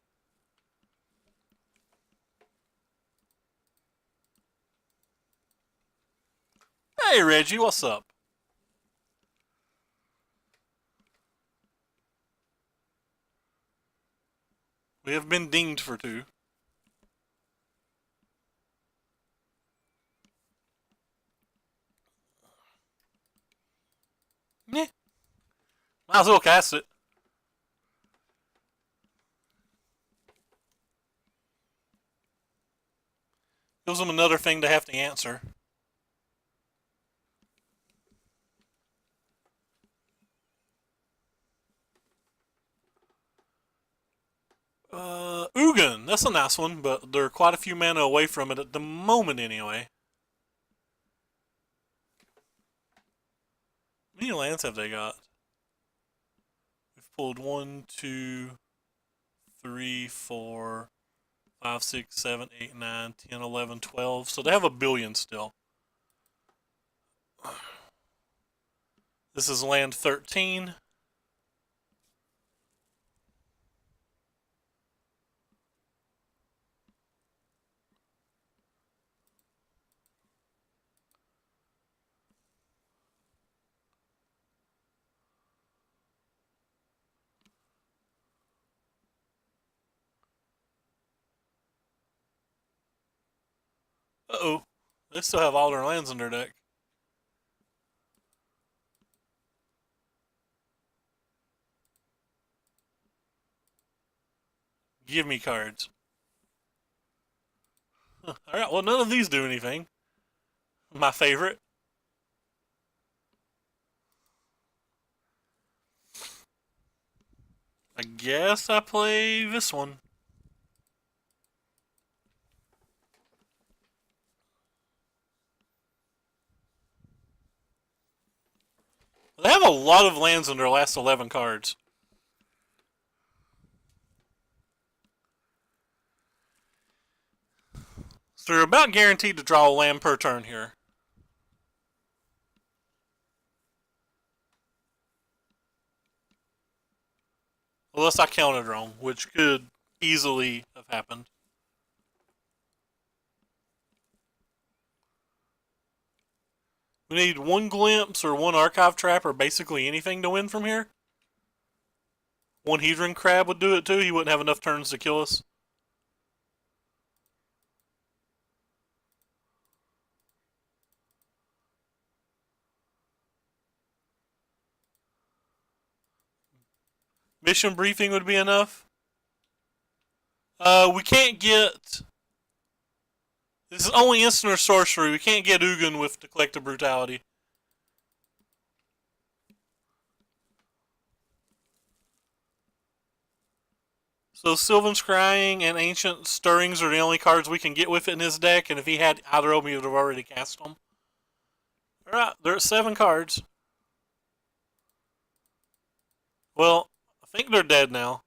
Hey Reggie, what's up? We have been dinged for 2. Might as well cast it. Gives them another thing to have to answer. Ugin. That's a nice one, but they're quite a few mana away from it at the moment anyway. How many lands have they got? We've pulled 1, 2, 3, 4, 5, 6, 7, 8, 9, 10, 11, 12. So they have a billion still. This is land 13. Uh-oh. They still have all their lands in their deck. Give me cards. Alright, well, none of these do anything. My favorite. I guess I play this one. They have a lot of lands in their last 11 cards. So they're about guaranteed to draw a land per turn here. Unless I counted wrong, which could easily have happened. We need one glimpse or one archive trap or basically anything to win from here. One Hedron Crab would do it too. He wouldn't have enough turns to kill us. Mission briefing would be enough. We can't get... This is only instant or sorcery. We can't get Ugin with the Collective Brutality. So Sylvan Scrying and Ancient Stirrings are the only cards we can get with it in his deck, and if he had either of them, he would have already cast them. Alright, they're at 7 cards. Well, I think they're dead now.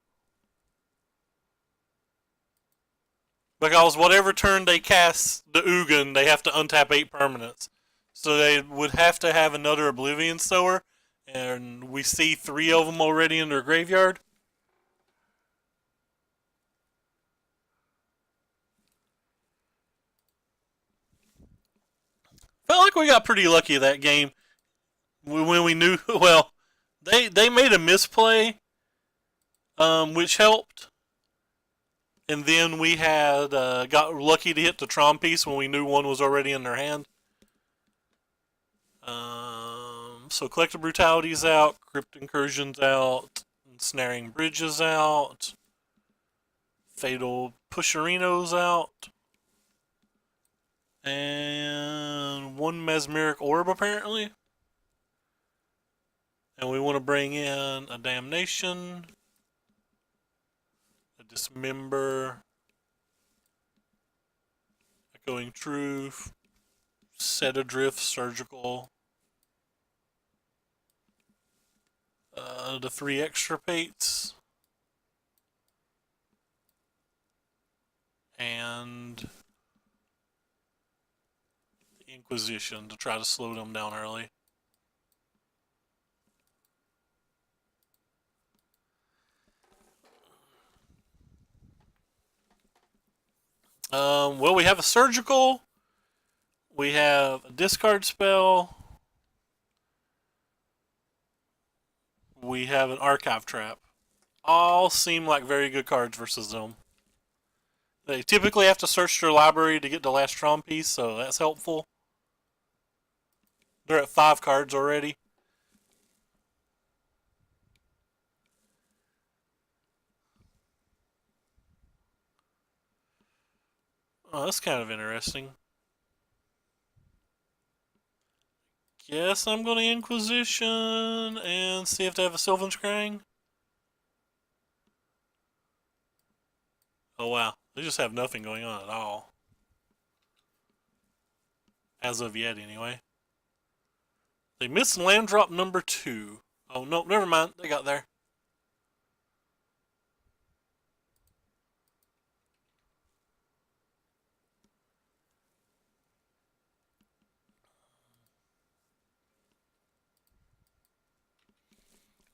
Because whatever turn they cast the Ugin, they have to untap 8 permanents. So they would have to have another Oblivion Sower, and we see 3 of them already in their graveyard. Felt like we got pretty lucky that game when we knew, well, they made a misplay, which helped. And then we had got lucky to hit the Tron piece when we knew one was already in their hand. So Collective Brutality's out, Crypt Incursion's out, Snaring Bridge is out, Fatal Pusherino's out, and one Mesmeric Orb apparently. And we want to bring in a Damnation, a Dismember, Echoing Truth, Set Adrift, Surgical, the 3 Extirpates, and the Inquisition to try to slow them down early. Well, we have a Surgical, we have a Discard Spell, we have an Archive Trap. All seem like very good cards versus them. They typically have to search their library to get the last Tron piece, so that's helpful. They're at 5 cards already. Oh, that's kind of interesting. Guess I'm going to Inquisition and see if they have a Sylvan Scrying. Oh wow, they just have nothing going on at all. As of yet, anyway. They missed land drop number 2. Oh, no, never mind. They got there.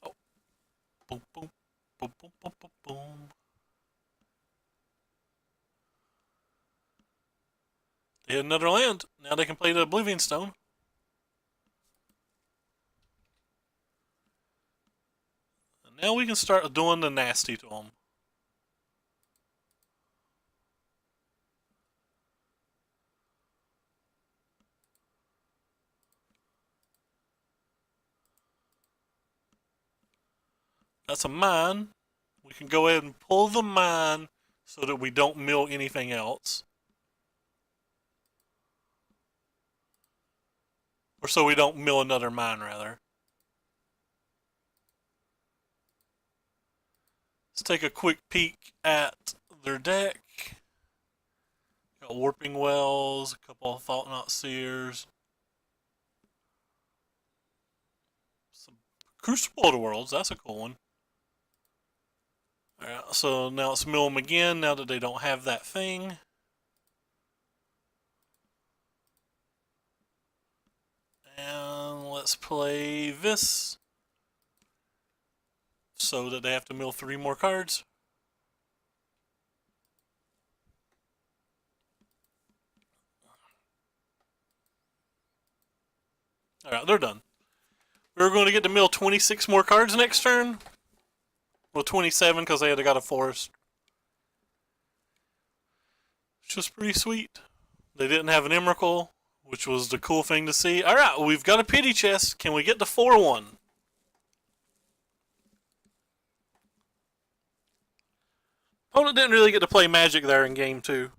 Oh, boom, boom, boom, boom, boom, boom, boom. They had another land. Now they can play the Oblivion Stone. And now we can start doing the nasty to them. That's a mine. We can go ahead and pull the mine so that we don't mill anything else. Or so we don't mill another mine, rather. Let's take a quick peek at their deck. Got Warping Wells, a couple of Thought-Knot Seers. Some Crucible of the Worlds, that's a cool one. Alright, so now let's mill them again now that they don't have that thing. And let's play this so that they have to mill 3 more cards. Alright, they're done. We're going to get to mill 26 more cards next turn. Well, 27 because they had got a forest. It's just pretty sweet. They didn't have an Emrakul, which was the cool thing to see. Alright, we've got a pity chest. Can we get the 4-1? Opponent didn't really get to play Magic there in game 2.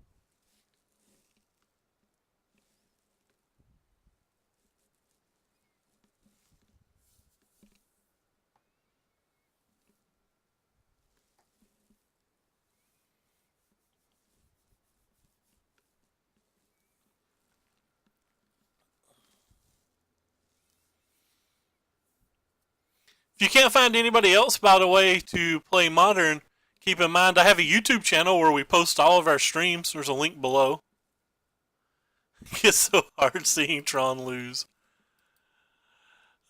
If you can't find anybody else, by the way, to play Modern, keep in mind I have a YouTube channel where we post all of our streams. There's a link below. It gets so hard seeing Tron lose.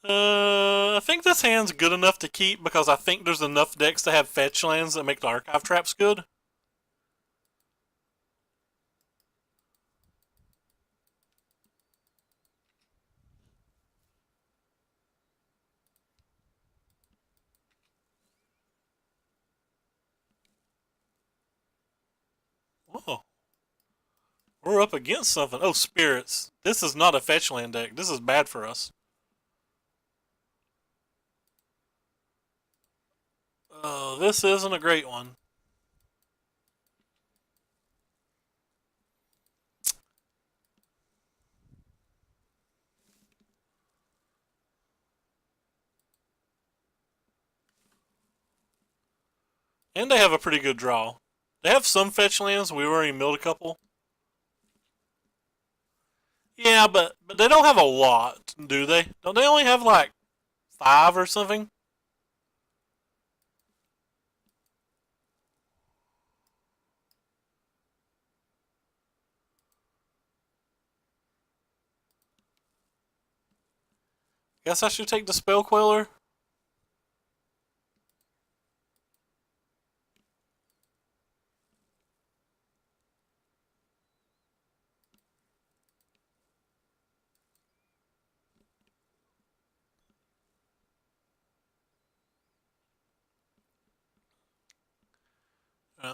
I think this hand's good enough to keep because I think there's enough decks to have fetch lands that make the archive traps good. Whoa. We're up against something. Oh, Spirits. This is not a fetch land deck. This is bad for us. Oh, this isn't a great one. And they have a pretty good draw. They have some fetch lands. We've already milled a couple. Yeah, but they don't have a lot, do they? Don't they only have like 5 or something? Guess I should take the Spell Queller.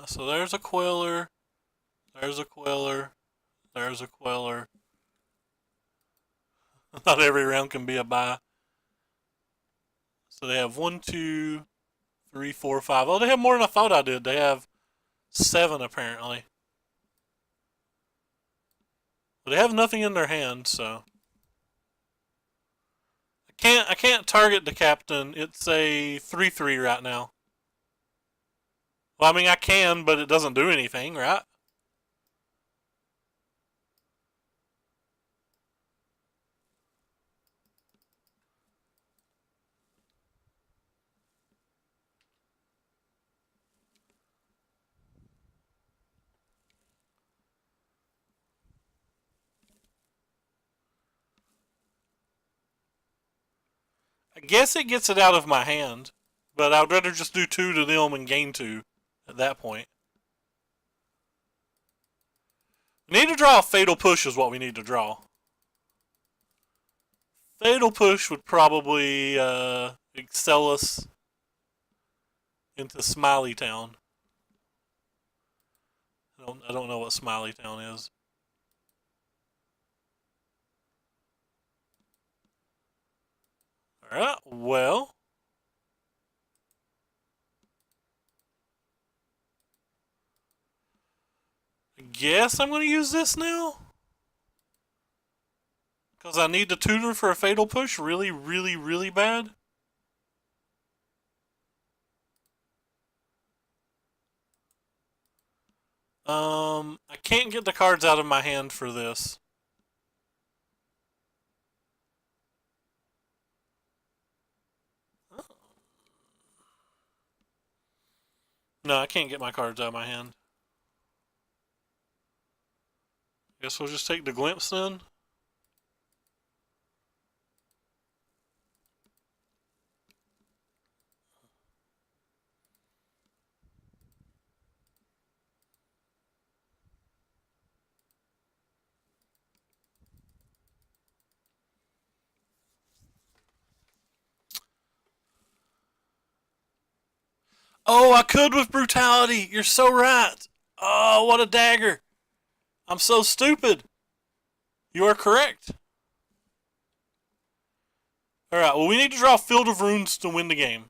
So there's a Queller. There's a Queller. There's a Queller. Not every round can be a buy. So they have 1, 2, 3, 4, 5. Oh, they have more than I thought I did. They have 7 apparently. But they have nothing in their hand, so I can't target the captain. It's a 3/3 right now. Well, I mean I can, but it doesn't do anything, right? I guess it gets it out of my hand, but I'd rather just do 2 to them and gain 2 at that point. We need to draw a fatal push is what we need to draw. Fatal push would probably excel us into Smiley Town. I don't know what Smiley Town is. Alright, well. I guess I'm going to use this now. Because I need to tutor for a fatal push really, really, really bad. I can't get the cards out of my hand for this. No, I can't get my cards out of my hand. Guess we'll just take the glimpse then. Oh, I could with brutality. You're so right. Oh, what a dagger. I'm so stupid. You are correct. Alright, well, we need to draw Field of Runes to win the game.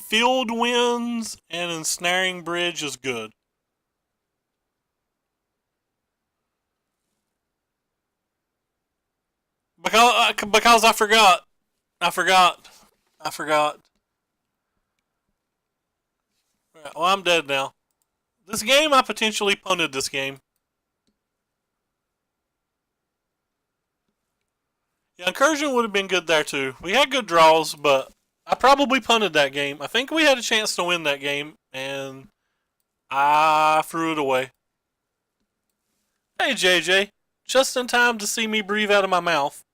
Field wins and Ensnaring Bridge is good. Because I forgot. I forgot. I forgot. Right, well, I'm dead now. This game, I potentially punted this game. Yeah, Incursion would have been good there too. We had good draws, but I probably punted that game. I think we had a chance to win that game, and I threw it away. Hey, JJ. Just in time to see me breathe out of my mouth.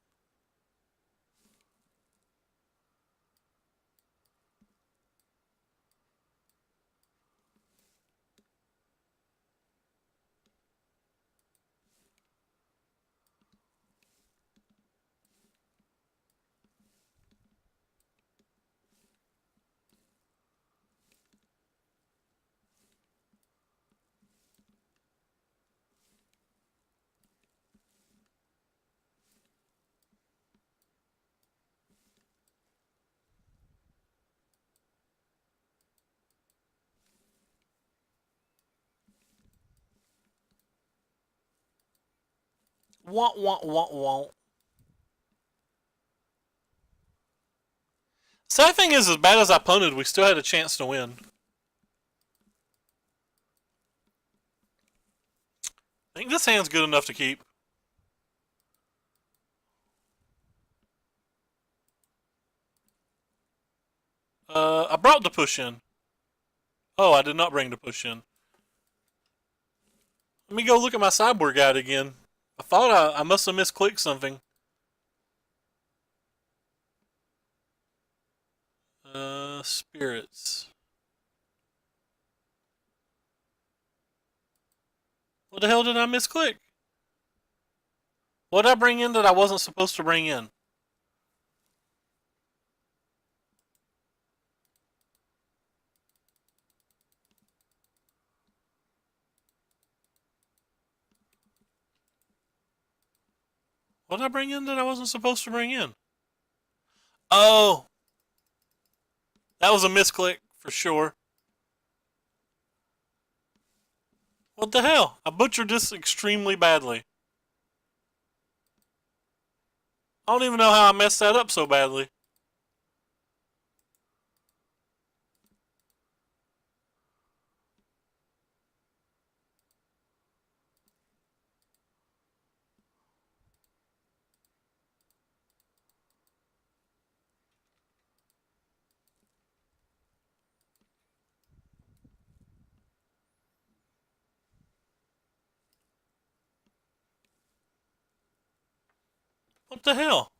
Want, want, want, want. Sad thing is, as bad as I punted, we still had a chance to win. I think this hand's good enough to keep. I brought the push in. Oh, I did not bring the push in. Let me go look at my sideboard guide again. I thought I must have misclicked something. Spirits. What the hell did I misclick? What did I bring in that I wasn't supposed to bring in? What did I bring in that I wasn't supposed to bring in? Oh, that was a misclick for sure. What the hell? I butchered this extremely badly. I don't even know how I messed that up so badly. What the hell?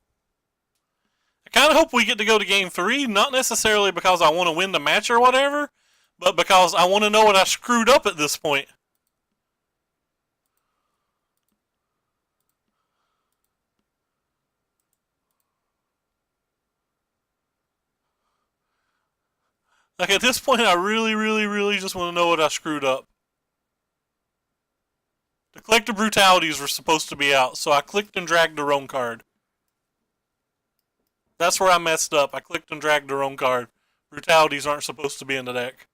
I kind of hope we get to go to game 3, not necessarily because I want to win the match or whatever, but because I want to know what I screwed up at this point. Like, at this point, I really, really, really just want to know what I screwed up. The collective brutalities were supposed to be out, so I clicked and dragged the wrong card. That's where I messed up. I clicked and dragged the wrong card. Brutalities aren't supposed to be in the deck.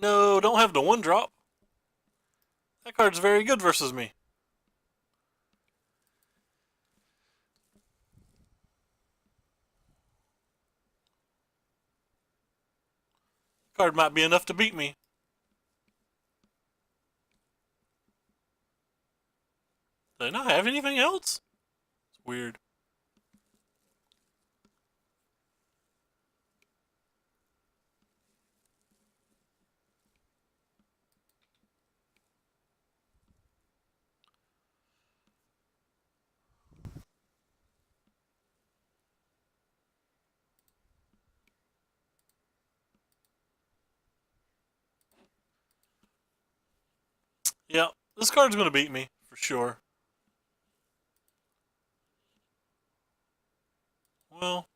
No, don't have the 1-drop. That card's very good versus me. Card might be enough to beat me. Do I not have anything else? It's weird. Yeah, this card's going to beat me, for sure. Well,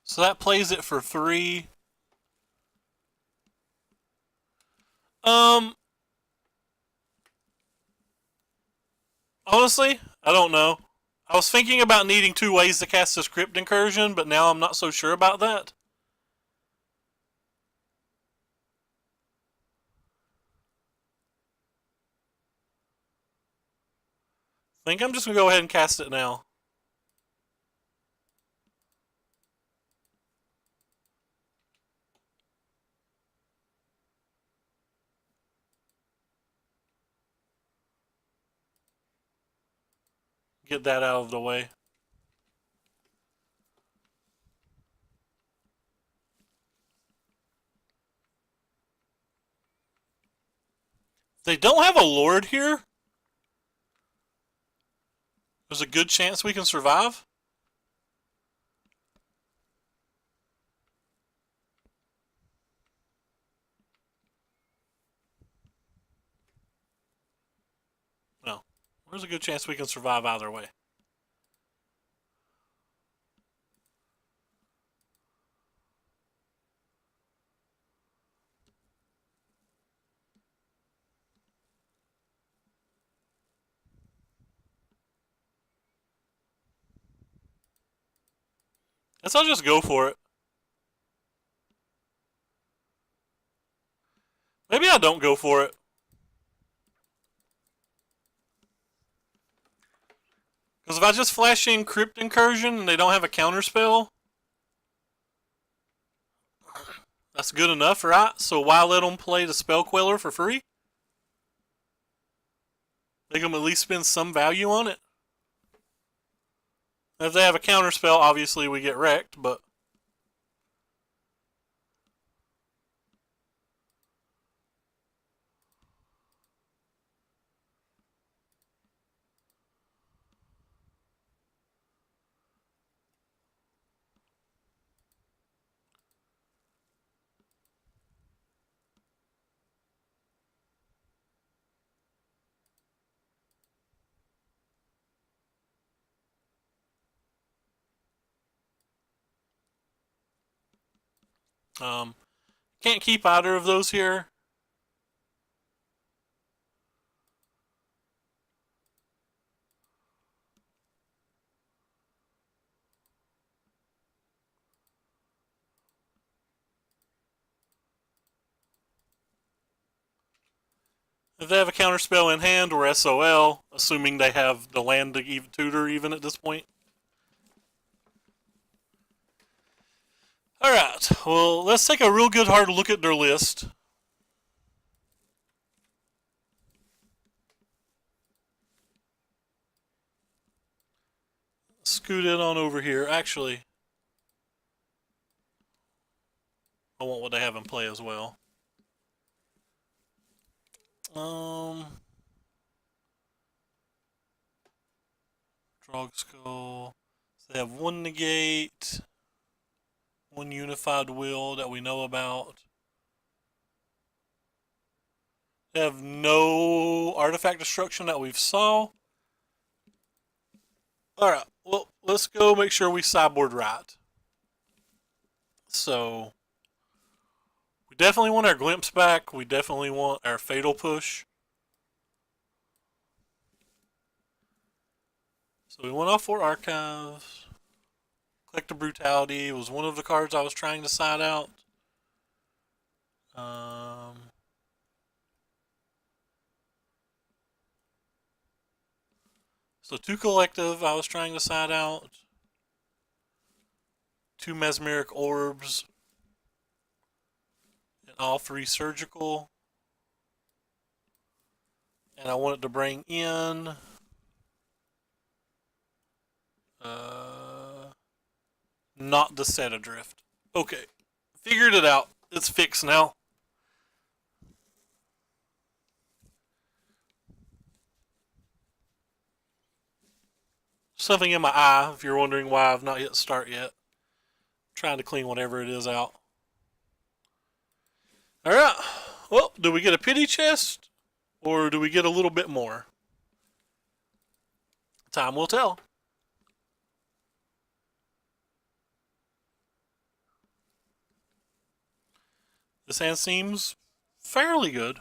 so that plays it for 3. Um, Honestly, I don't know. I was thinking about needing 2 ways to cast this Crypt Incursion, but now I'm not so sure about that. I think I'm just going to go ahead and cast it now. Get that out of the way. If they don't have a Lord here, there's a good chance we can survive. No. There's a good chance we can survive either way. Guess I'll just go for it. Maybe I don't go for it. Because if I just flash in Crypt Incursion and they don't have a counter spell, that's good enough, right? So why let them play the Spell Queller for free? Make them at least spend some value on it. If they have a counter spell, obviously we get wrecked, but Can't keep either of those here. If they have a counterspell in hand or SOL, assuming they have the land to tutor even at this point. Alright, well, let's take a real good hard look at their list. Scoot in on over here. Actually, I want what they have in play as well. Drogskull. So they have one negate, one unified will that we know about. They have no artifact destruction that we've saw. Alright, well, let's go make sure we sideboard right. So, we definitely want our glimpse back. We definitely want our fatal push. So we went off for archives. Collective Brutality was one of the cards I was trying to side out. So 2 collective I was trying to side out. 2 mesmeric orbs. And all 3 surgical. And I wanted to bring in not the Set Adrift. Okay. Figured it out. It's fixed now. Something in my eye, if you're wondering why I've not hit start yet. I'm trying to clean whatever it is out. Alright. Well, do we get a pity chest? Or do we get a little bit more? Time will tell. This hand seems fairly good.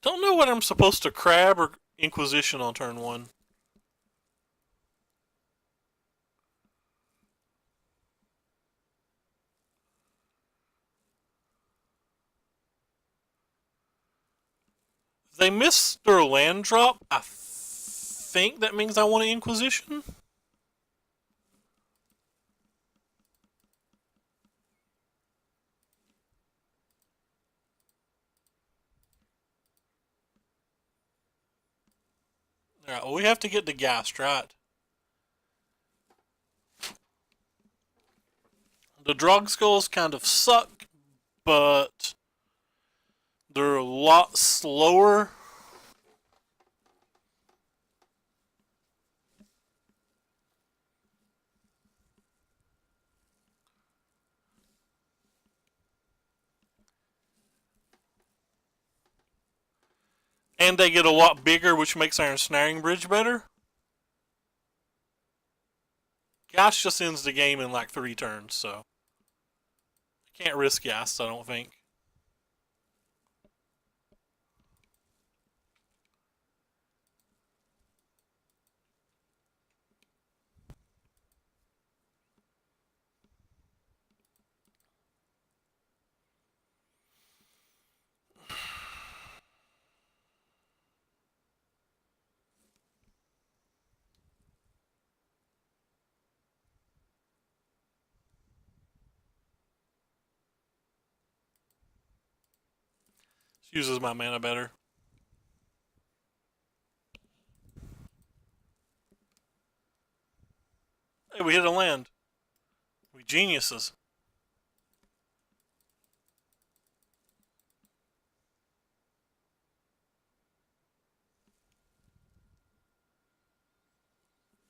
Don't know what I'm supposed to crab or Inquisition on turn 1. If they miss their land drop, I think that means I want an Inquisition. Alright, well, we have to get the Ghast, right? The Drogskulls kind of suck, but they're a lot slower. And they get a lot bigger, which makes our Ensnaring Bridge better. Ghast just ends the game in like 3 turns, so I can't risk Ghast, I don't think. Uses my mana better. Hey, we hit a land. We geniuses.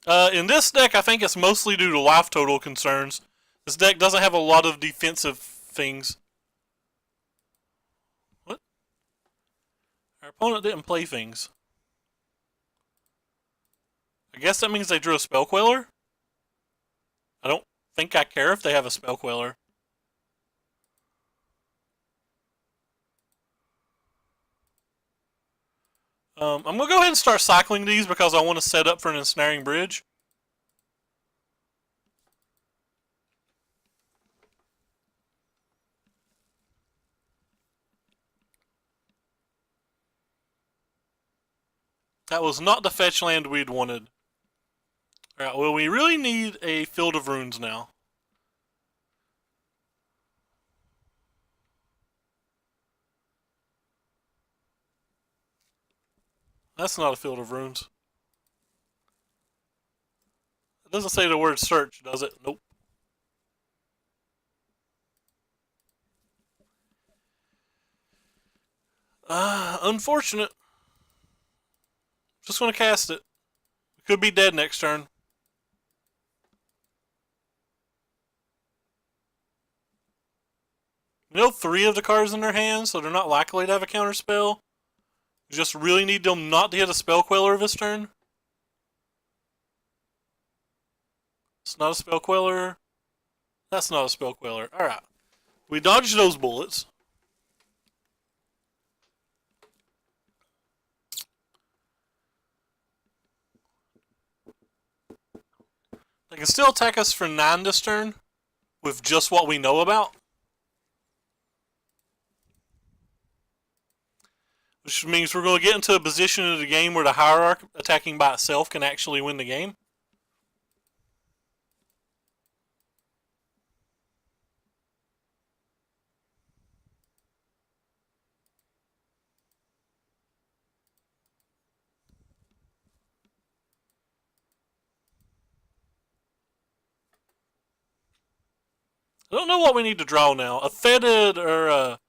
In this deck, I think it's mostly due to life total concerns. This deck doesn't have a lot of defensive things. What? Our opponent didn't play things. I guess that means they drew a Spell Queller. I don't think I care if they have a Spell Queller. I'm going to go ahead and start cycling these because I want to set up for an Ensnaring Bridge. That was not the fetch land we'd wanted. Alright, well, we really need a Field of Runes now. That's not a Field of Runes. It doesn't say the word search, does it? Nope. Unfortunate. Just gonna cast it. Could be dead next turn. You know, 3 of the cards in their hand, so they're not likely to have a counter spell. You just really need them not to hit a Spell Queller this turn. It's not a Spell Queller. That's not a Spell Queller. Alright. We dodged those bullets. They can still attack us for 9 this turn with just what we know about. Which means we're going to get into a position of the game where the Hierarch attacking by itself can actually win the game. I don't know what we need to draw now. A Fetid or a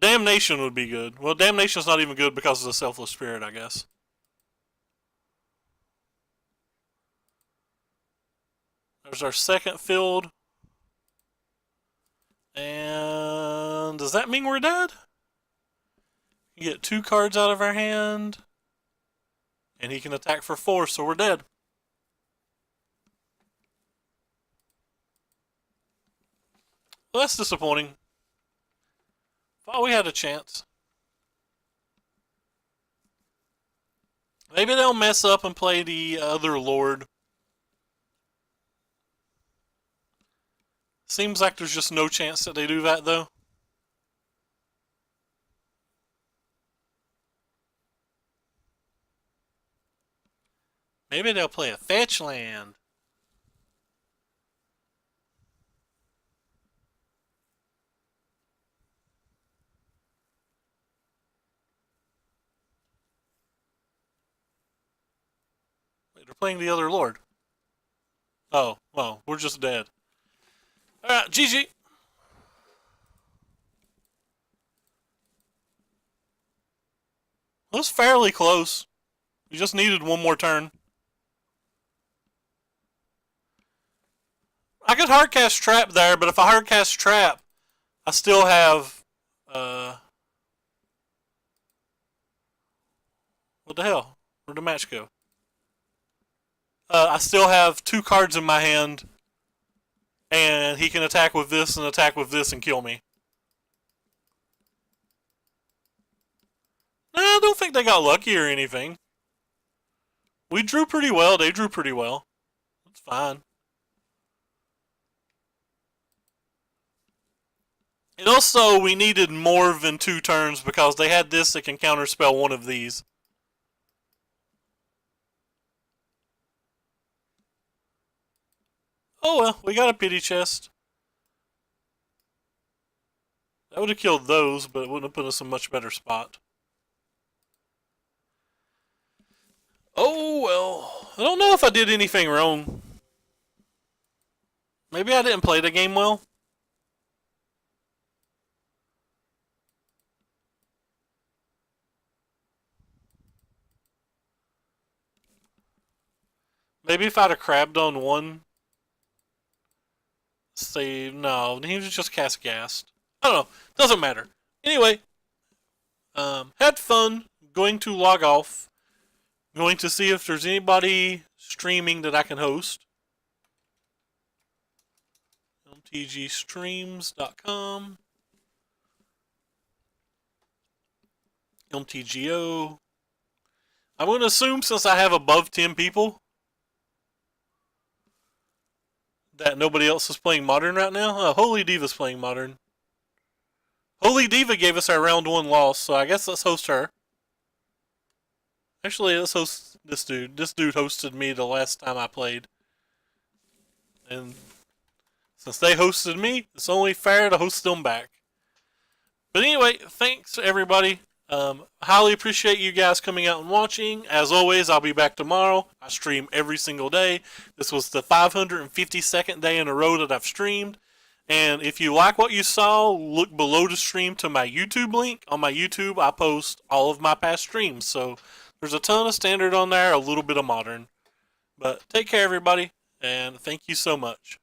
Damnation would be good. Well, Damnation's not even good because of the Selfless Spirit, I guess. There's our second field. And does that mean we're dead? We get 2 cards out of our hand. And he can attack for 4, so we're dead. Well, that's disappointing. Thought we had a chance. Maybe they'll mess up and play the other Lord. Seems like there's just no chance that they do that, though. Maybe they'll play a fetch land. Wait, they're playing the other Lord. Oh, well, we're just dead. Alright, GG. It was fairly close. We just needed one more turn. I could hardcast Trap there, but if I hardcast Trap, I still have, what the hell? Where'd the match go? I still have 2 cards in my hand, and he can attack with this and attack with this and kill me. Nah, I don't think they got lucky or anything. We drew pretty well. They drew pretty well. That's fine. And also, we needed more than 2 turns because they had this that can counterspell one of these. Oh well, we got a pity chest. That would have killed those, but it wouldn't have put us in a much better spot. Oh well, I don't know if I did anything wrong. Maybe I didn't play the game well. Maybe if I'd have crabbed on one. Say, no, he was just cast gassed. I don't know. Doesn't matter. Anyway, had fun. Going to log off. I'm going to see if there's anybody streaming that I can host. mtgstreams.com. MTGO. I'm going to assume since I have above 10 people that nobody else is playing Modern right now. Holy Diva's playing Modern. Holy Diva gave us our round 1 loss, so I guess let's host her. Actually, let's host this dude. This dude hosted me the last time I played. And since they hosted me, it's only fair to host them back. But anyway, thanks everybody. Highly appreciate you guys coming out and watching. As always, I'll be back tomorrow. I stream every single day. This was the 552nd day in a row that I've streamed. And if you like what you saw, look below the stream to my YouTube link. On my YouTube, I post all of my past streams. So there's a ton of standard on there, a little bit of modern. But take care, everybody, and thank you so much.